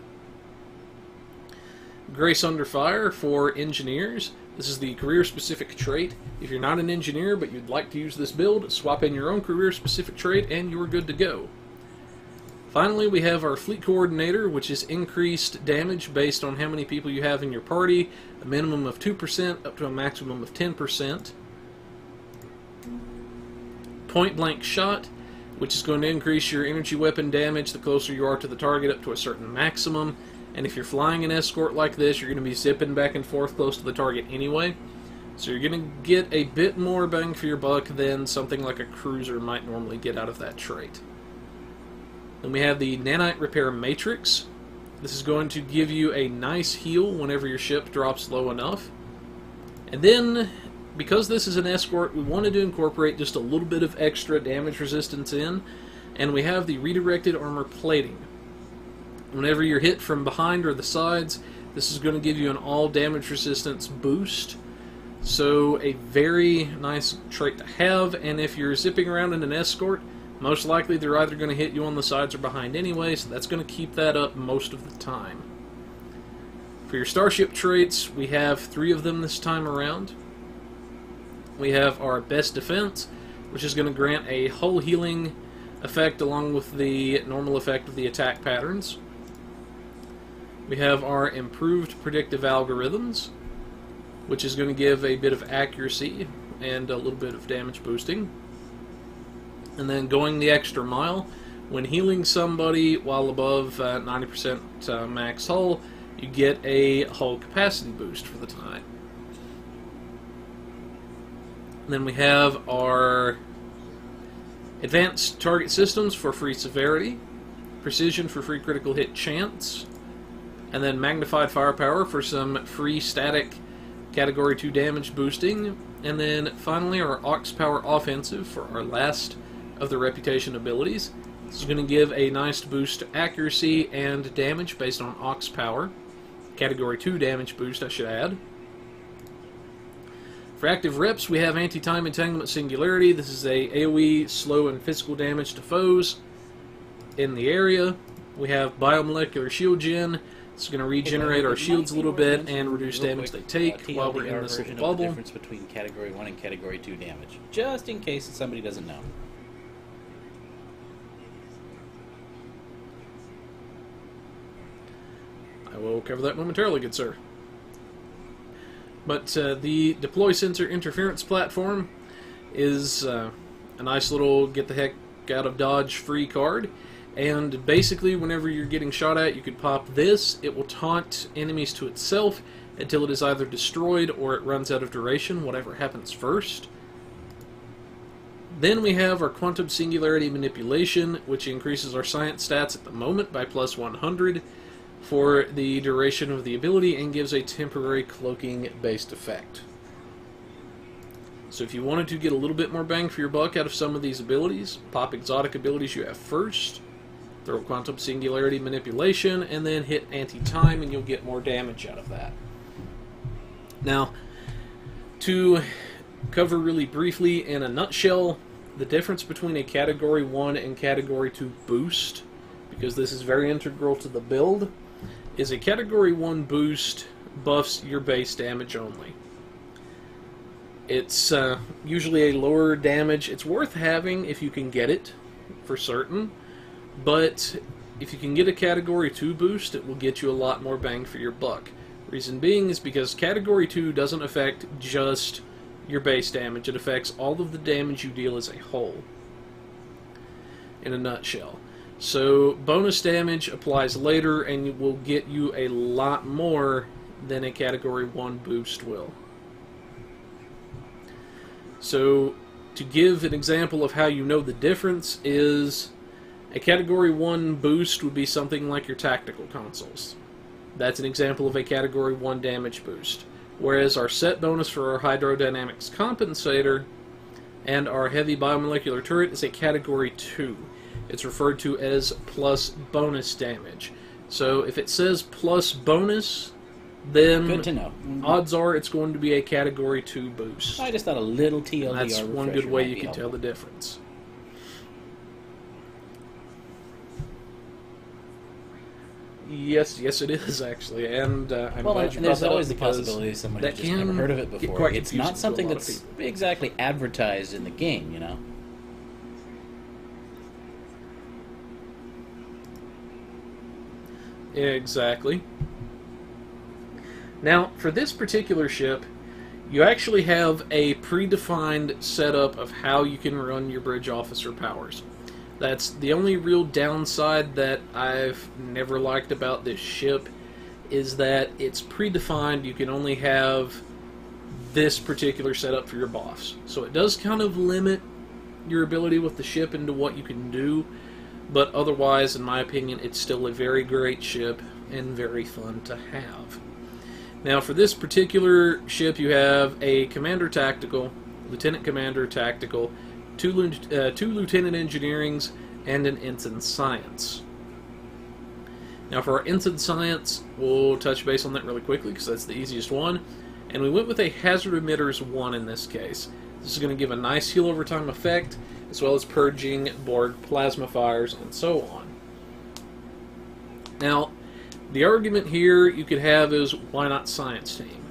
Grace Under Fire for engineers. This is the career-specific trait. If you're not an engineer but you'd like to use this build, swap in your own career-specific trait and you're good to go. Finally, we have our Fleet Coordinator, which is increased damage based on how many people you have in your party, a minimum of 2% up to a maximum of 10%. Point Blank Shot, which is going to increase your energy weapon damage the closer you are to the target up to a certain maximum. And if you're flying an escort like this, you're going to be zipping back and forth close to the target anyway. So you're going to get a bit more bang for your buck than something like a cruiser might normally get out of that trait. Then we have the Nanite Repair Matrix. This is going to give you a nice heal whenever your ship drops low enough. And then, because this is an escort, we wanted to incorporate just a little bit of extra damage resistance in. And we have the Redirected Armor Plating. Whenever you're hit from behind or the sides, this is going to give you an all damage resistance boost. So a very nice trait to have, and if you're zipping around in an escort, most likely they're either going to hit you on the sides or behind anyway, so that's going to keep that up most of the time. For your starship traits, we have 3 of them this time around. We have our Best Defense, which is going to grant a hull healing effect along with the normal effect of the attack patterns. We have our Improved Predictive Algorithms, which is going to give a bit of accuracy and a little bit of damage boosting. And then Going the Extra Mile, when healing somebody while above 90% max hull, you get a hull capacity boost for the time. And then we have our Advanced Target Systems for free severity, Precision for free critical hit chance, and then Magnified Firepower for some free static Category 2 damage boosting, and then finally our Aux Power Offensive for our last of the Reputation abilities. This is going to give a nice boost to accuracy and damage based on Aux Power. Category 2 damage boost, I should add. For active reps, we have Anti-Time Entanglement Singularity. This is a AoE slow and physical damage to foes in the area. We have Biomolecular Shield Gen. It's going to regenerate our shields a little bit and reduce damage they take while we're in this little bubble. The difference between Category 1 and Category 2 damage, just in case somebody doesn't know. I will cover that momentarily, good sir. But the Deploy Sensor Interference platform is a nice little get the heck out of Dodge free card. And basically, whenever you're getting shot at, you could pop this. It will taunt enemies to itself until it is either destroyed or it runs out of duration, whatever happens first. Then we have our Quantum Singularity Manipulation, which increases our science stats at the moment by plus 100 for the duration of the ability and gives a temporary cloaking-based effect. So if you wanted to get a little bit more bang for your buck out of some of these abilities, pop exotic abilities you have first, throw Quantum Singularity Manipulation, and then hit Anti-Time, and you'll get more damage out of that. Now, to cover really briefly in a nutshell, the difference between a Category 1 and Category 2 boost, because this is very integral to the build, is a Category 1 boost buffs your base damage only. It's usually a lower damage. It's worth having if you can get it, for certain. But if you can get a Category 2 boost, it will get you a lot more bang for your buck. Reason being is because Category 2 doesn't affect just your base damage. It affects all of the damage you deal as a whole. In a nutshell. So bonus damage applies later and will get you a lot more than a Category 1 boost will. So to give an example of how you know the difference is a Category 1 boost would be something like your tactical consoles. That's an example of a Category 1 damage boost. Whereas our set bonus for our Hydrodynamics Compensator and our Heavy Biomolecular Turret is a Category 2. It's referred to as plus bonus damage. So if it says plus bonus, then good to know. Odds are it's going to be a Category 2 boost. I just thought a little TLDR and that's one good way you can helpful. tell the difference. Yes, it is actually, and I'm glad you brought there's that always up the possibility somebody that just never heard of it get before. quite It's confusing not to something a lot of that's people. exactly advertised in the game, you know. Exactly. Now, for this particular ship, you actually have a predefined setup of how you can run your bridge officer powers. That's the only real downside that I've never liked about this ship, is that it's predefined. You can only have this particular setup for your boss. So it does kind of limit your ability with the ship into what you can do, but otherwise, in my opinion, it's still a very great ship and very fun to have. Now, for this particular ship, you have a Commander Tactical, Lieutenant Commander Tactical, two Lieutenant Engineerings, and an Ensign Science. Now, for our Ensign Science, we'll touch base on that really quickly because that's the easiest one. And we went with a Hazard Emitters 1 in this case. This is going to give a nice heal over time effect, as well as purging Borg plasma fires and so on. Now, the argument here you could have is, why not Science Team?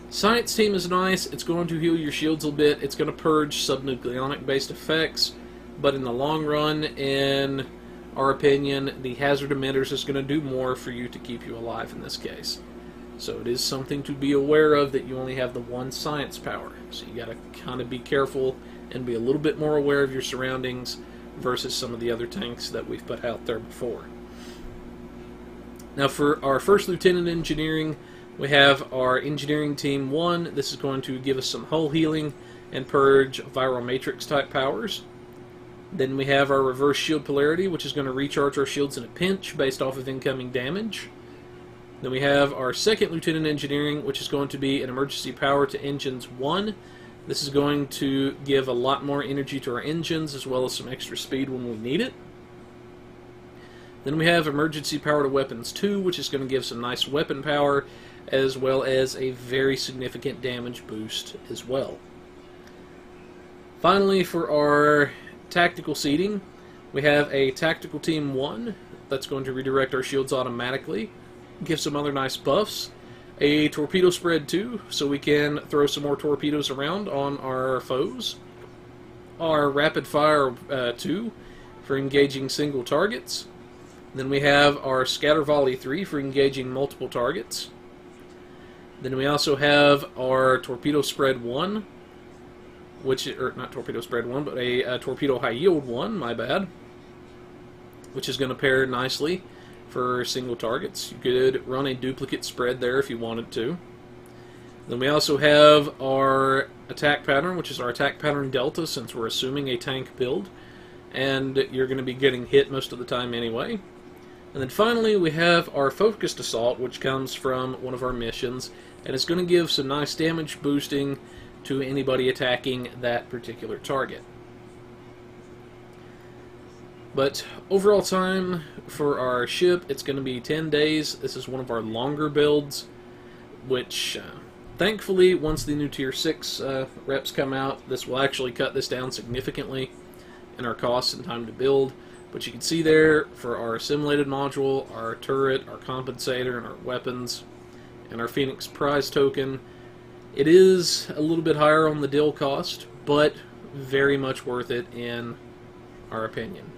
Science Team is nice. It's going to heal your shields a bit. It's going to purge subnucleonic-based effects. But in the long run, in our opinion, the Hazard Emitters is going to do more for you to keep you alive in this case. So it is something to be aware of, that you only have the one science power. So you got to kind of be careful and be a little bit more aware of your surroundings versus some of the other tanks that we've put out there before. Now, for our first Lieutenant Engineering, we have our Engineering Team 1. This is going to give us some hull healing and purge viral matrix type powers. Then we have our Reverse Shield Polarity, which is going to recharge our shields in a pinch based off of incoming damage. Then we have our second Lieutenant Engineering, which is going to be an Emergency Power to Engines 1. This is going to give a lot more energy to our engines, as well as some extra speed when we need it. Then we have Emergency Power to Weapons 2, which is going to give some nice weapon power, as well as a very significant damage boost as well. Finally, for our tactical seating, we have a Tactical Team 1 that's going to redirect our shields automatically, give some other nice buffs. A Torpedo Spread 2, so we can throw some more torpedoes around on our foes. Our Rapid Fire 2 for engaging single targets. Then we have our Scatter Volley 3 for engaging multiple targets. Then we also have our Torpedo Spread 1, or not Torpedo Spread 1, but a Torpedo High Yield 1, my bad, which is going to pair nicely for single targets. You could run a duplicate spread there if you wanted to. Then we also have our Attack Pattern, which is our Attack Pattern Delta, since we're assuming a tank build, and you're going to be getting hit most of the time anyway. And then finally we have our Focused Assault, which comes from one of our missions, and it's going to give some nice damage boosting to anybody attacking that particular target. But overall time for our ship, it's going to be 10 days. This is one of our longer builds, which thankfully, once the new Tier 6 reps come out, this will actually cut this down significantly in our costs and time to build. But you can see there, for our assimilated module, our turret, our compensator, and our weapons, and our Phoenix Prize token, it is a little bit higher on the deal cost, but very much worth it in our opinion.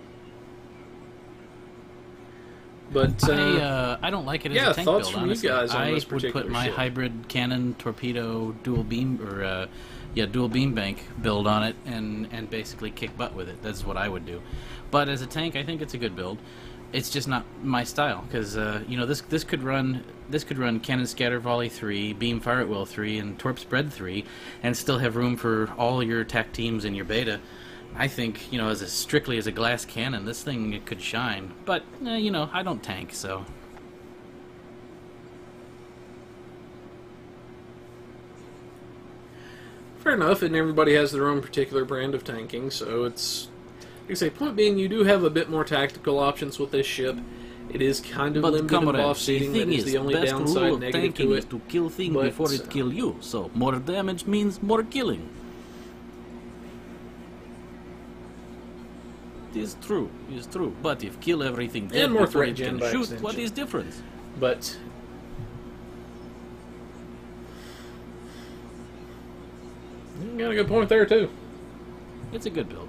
But I don't like it as a tank thoughts build, from honestly. you guys on I this would particular put my ship. hybrid Canon torpedo dual beam dual beam bank build on it and basically kick butt with it. That's what I would do. But as a tank, I think it's a good build. It's just not my style, because you know, this could run Cannon Scatter Volley 3, Beam Fire at Will 3, and Torp Spread 3, and still have room for all your attack teams in your beta. I think, you know, strictly as a glass cannon, this thing could shine. But you know, I don't tank, so. Fair enough, and everybody has their own particular brand of tanking, so it's... Like I say, point being, you do have a bit more tactical options with this ship. It is kind of limited in buff seating. That is the only downside negative to it. Is to kill things before it kill you. So more damage means more killing. is true. Is true. But if kill everything dead And more before threat it gen can by shoot, extension. what is difference? But you got a good point there too. It's a good build.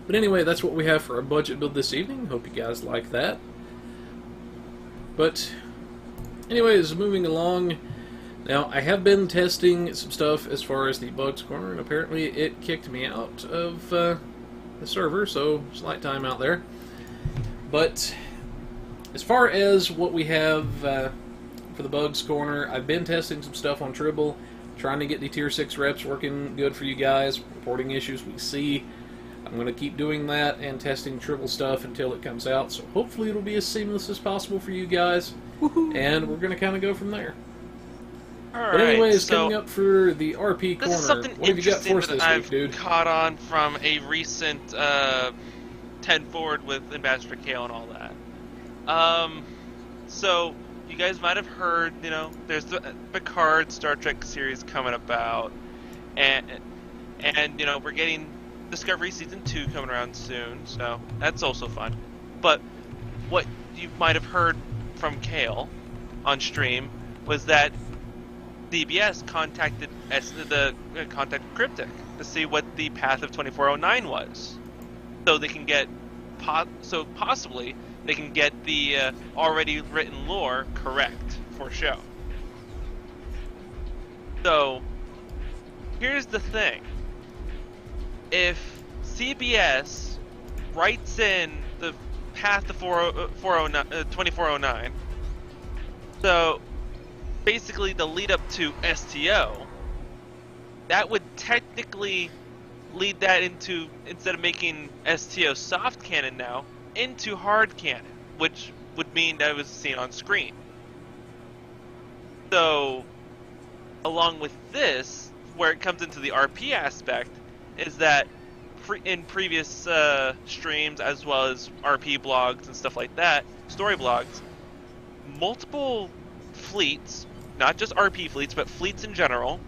But anyway, that's what we have for our budget build this evening. Hope you guys like that. But anyways, moving along. Now, I have been testing some stuff as far as the bugs corner, and apparently it kicked me out of the server, so slight time out there. But as far as what we have for the bugs corner, I've been testing some stuff on Tribble, trying to get the tier 6 reps working good for you guys, reporting issues we see. I'm going to keep doing that and testing Tribble stuff until it comes out, so hopefully it'll be as seamless as possible for you guys. And we're going to kind of go from there. But anyways, so coming up for the RP corner, this is something what have you got interesting for us that this I've week, dude? caught on from a recent 10 forward with Ambassador Kale and all that. So you guys might have heard, you know, there's the Picard Star Trek series coming about, and you know, we're getting Discovery Season 2 coming around soon, so that's also fun. But what you might have heard from Kale on stream was that CBS contacted Cryptic to see what the path of 2409 was, so they can get possibly they can get the already written lore correct for show. So here's the thing: if CBS writes in the path to 2409, so basically the lead up to STO, that would technically lead that into, instead of making STO soft canon now, into hard canon, which would mean that it was seen on screen. So along with this, where it comes into the RP aspect, is that in previous streams, as well as RP blogs and stuff like that, story blogs, multiple fleets, not just RP fleets, but fleets in general,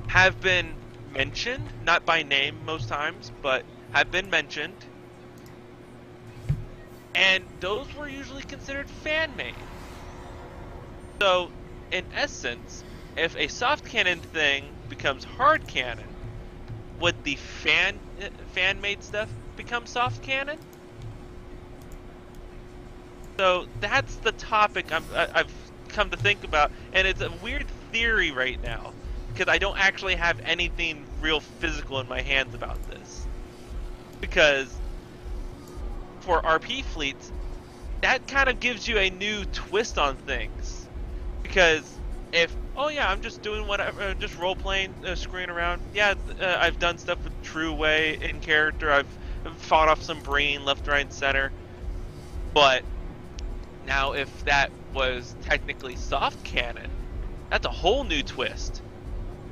have been mentioned, not by name most times, but have been mentioned, and those were usually considered fan-made. So, in essence, if a soft canon thing becomes hard canon, would the fan-made stuff become soft canon? So that's the topic I've come to think about, and it's a weird theory right now because I don't actually have anything real physical in my hands about this. Because for RP fleets, that kind of gives you a new twist on things. Because if, oh yeah, I'm just doing whatever, just role playing, screwing around. Yeah, I've done stuff with True Way in character. I've fought off some brain left, right, and center. But now, if that was technically soft canon, that's a whole new twist.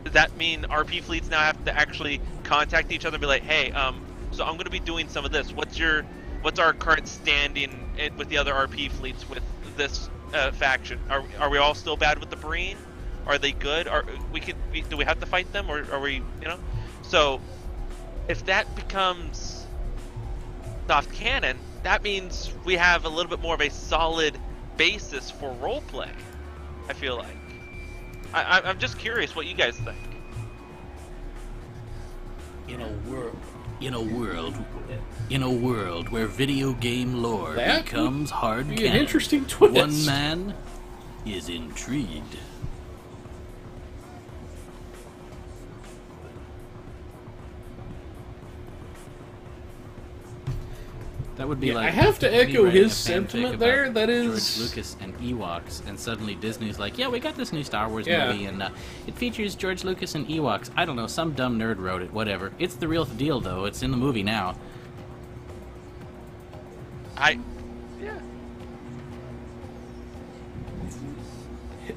Does that mean RP fleets now have to actually contact each other and be like, hey, so I'm going to be doing some of this. What's our current standing with the other RP fleets with this faction? Are we all still bad with the Breen? Are they good? Do we have to fight them, or are we, you know? So if that becomes soft canon, that means we have a little bit more of a solid basis for roleplay, I feel like. I'm just curious what you guys think. In a world where video game lore becomes hard Be canon, an interesting twist. one man is intrigued. That would be like, I have to me echo writing his a fanfic sentiment about there. That is George Lucas and Ewoks, and suddenly Disney's like, yeah, we got this new Star Wars Yeah. movie, and it features George Lucas and Ewoks. I don't know, some dumb nerd wrote it, whatever. It's the real deal, though. It's in the movie now. Yeah.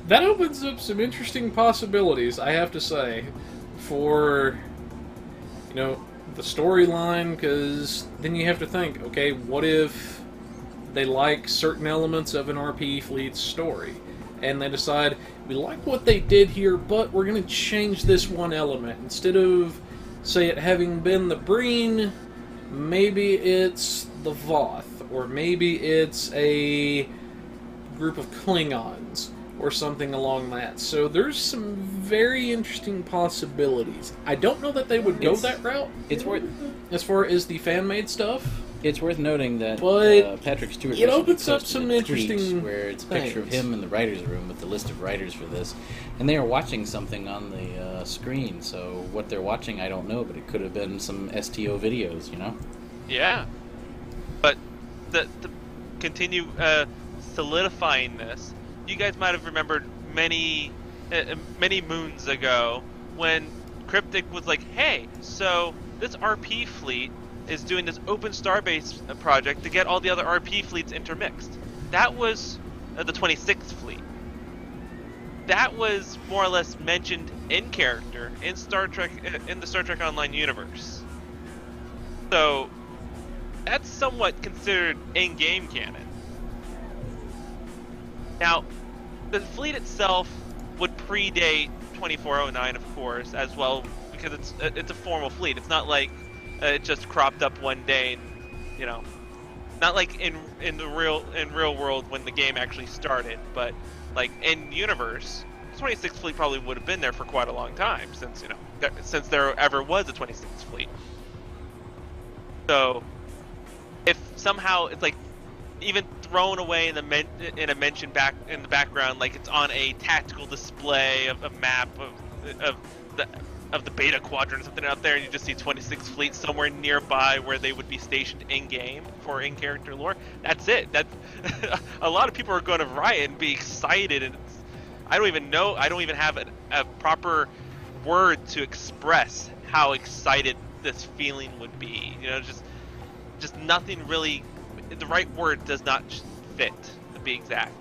that opens up some interesting possibilities, I have to say, for, you know, the storyline, because then you have to think, okay, what if they like certain elements of an RP fleet's story, and they decide, we like what they did here, but we're going to change this one element. Instead of, say, it having been the Breen, maybe it's the Voth, or maybe it's a group of Klingons, or something along that. So there's some very interesting possibilities. I don't know that they would go that route. It's worth as far as the fan-made stuff. It's worth noting that Patrick Stewart it opens up some interesting where it's a picture of him in the writer's room with the list of writers for this, and they are watching something on the screen. So what they're watching, I don't know, but it could have been some STO videos, you know? Yeah, but to continue solidifying this, you guys might have remembered many moons ago when Cryptic was like, "Hey, so this RP fleet is doing this open starbase project to get all the other RP fleets intermixed." That was the 26th fleet. That was more or less mentioned in character in Star Trek, in the Star Trek Online universe. So that's somewhat considered in-game canon. Now, the fleet itself would predate 2409, of course, as well, because it's a formal fleet. It's not like it just cropped up one day, and, you know, not like in real world when the game actually started, but like in universe, the 26th fleet probably would have been there for quite a long time, since since there ever was a 26th fleet. So if somehow it's like even thrown away in a mention back in the background, like it's on a tactical display of a map of the Beta Quadrant or something out there, and you just see 26th Fleet somewhere nearby where they would be stationed in-game for in-character lore. That's it. That's a lot of people are going to riot and be excited, and I don't even have a proper word to express how excited this feeling would be. You know, just nothing really. The right word does not fit, to be exact.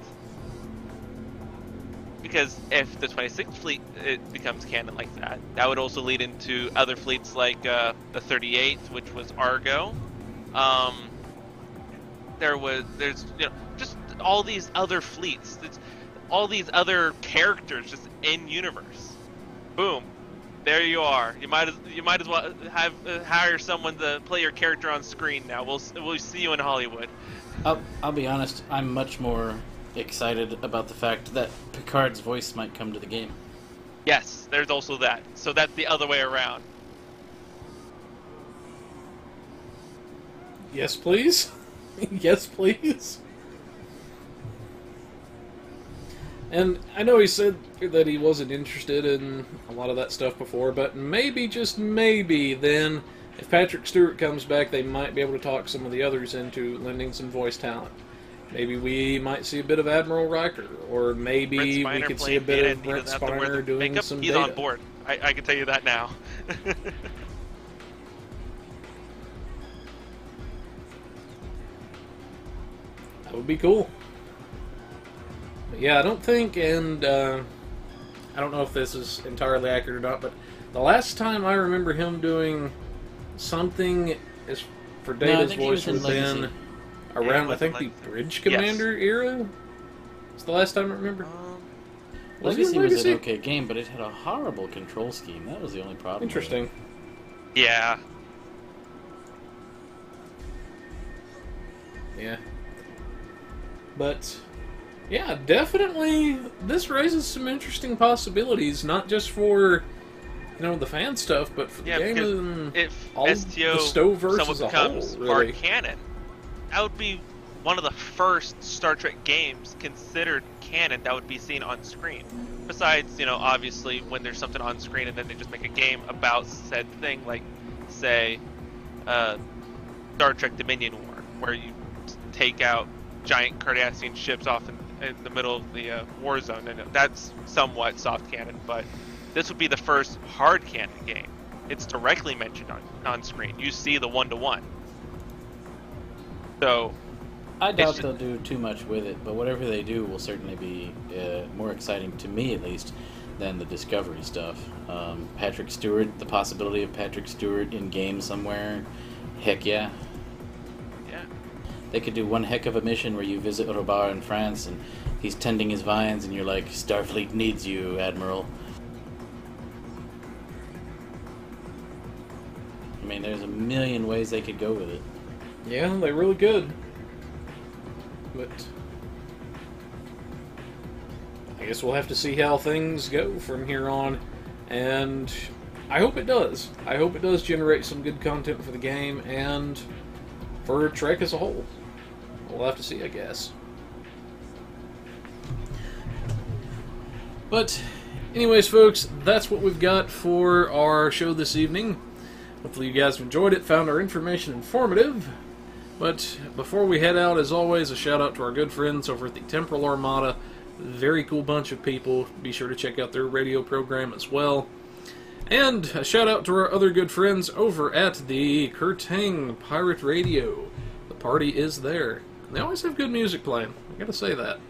Because if the 26th fleet becomes canon like that, that would also lead into other fleets like the 38th, which was Argo. There's just all these other fleets, all these other characters just in universe. Boom, there you are. You might as well hire someone to play your character on screen now. We'll see you in Hollywood. I'll be honest. I'm much more excited about the fact that Picard's voice might come to the game. Yes, there's also that. So that's the other way around. Yes, please. Yes, please. And I know he said that he wasn't interested in a lot of that stuff before, but maybe, just maybe, then, if Patrick Stewart comes back, they might be able to talk some of the others into lending some voice talent. Maybe we might see a bit of Admiral Riker, or maybe we could see a bit of Brent Spiner doing makeup. Some He's data. on board. I can tell you that now. That would be cool. But yeah, I don't think, and I don't know if this is entirely accurate or not, but the last time I remember him doing something as for Data's voice would have been around, I think, the Bridge Commander era. It's the last time I remember. Legacy was an okay game, but it had a horrible control scheme. That was the only problem. Interesting. Yeah. Yeah. But yeah, definitely this raises some interesting possibilities, not just for the fan stuff, but for the game and if all STO the STO verse as a becomes whole, really. hard canon, that would be one of the first Star Trek games considered canon that would be seen on screen. Besides, obviously when there's something on screen and then they just make a game about said thing, like, say, Star Trek Dominion War, where you take out giant Cardassian ships off in the middle of the war zone, and that's somewhat soft canon, but this would be the first hard canon game. It's directly mentioned on screen. You see the one-to-one. So I doubt they'll do too much with it, but whatever they do will certainly be more exciting, to me at least, than the Discovery stuff. Patrick Stewart, the possibility of Patrick Stewart in game somewhere, heck yeah. Yeah. They could do one heck of a mission where you visit Robert in France and he's tending his vines and you're like, Starfleet needs you, Admiral. mean, there's a million ways they could go with it. Yeah, they really could. But I guess we'll have to see how things go from here on. And I hope it does. I hope it does generate some good content for the game and for Trek as a whole. We'll have to see, I guess. But anyways, folks, that's what we've got for our show this evening. Hopefully you guys have enjoyed it, found our information informative. But before we head out, as always, a shout out to our good friends over at the Temporal Armada. Very cool bunch of people. Be sure to check out their radio program as well. And a shout out to our other good friends over at the Kurtang Pirate Radio. The party is there. They always have good music playing. I gotta say that.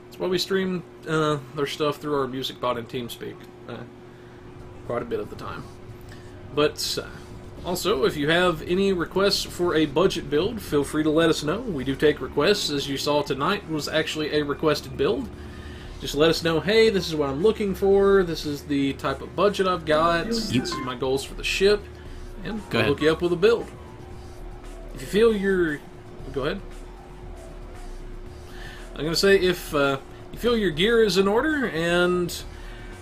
That's why we stream their stuff through our music pod and TeamSpeak quite a bit of the time. But also, if you have any requests for a budget build, feel free to let us know. We do take requests. As you saw tonight was actually a requested build. Just let us know, hey, this is what I'm looking for, this is the type of budget I've got, this is my goals for the ship, and we'll hook you up with a build. If you feel your... Go ahead. I'm going to say, if you feel your gear is in order, and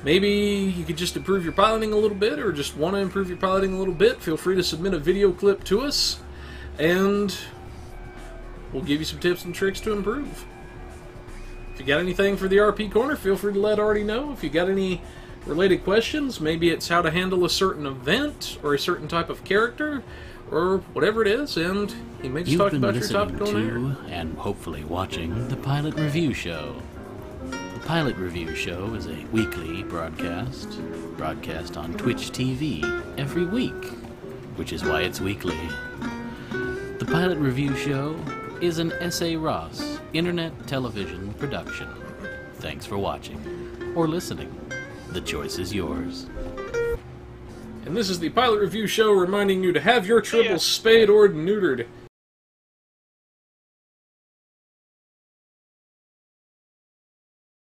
maybe you could just improve your piloting a little bit, or just want to improve your piloting a little bit, feel free to submit a video clip to us, and we'll give you some tips and tricks to improve. If you got anything for the RP Corner, feel free to let Artie know. If you got any related questions, maybe it's how to handle a certain event, or a certain type of character, or whatever it is, and he may just talk about your topic on air. You've been listening to, and hopefully watching, the Pilot Review Show. The Pilot Review Show is a weekly broadcast on Twitch TV every week, which is why it's weekly. The Pilot Review Show is an SARoss internet television production. Thanks for watching or listening. The choice is yours. And this is the Pilot Review Show reminding you to have your tribbles spayed or neutered.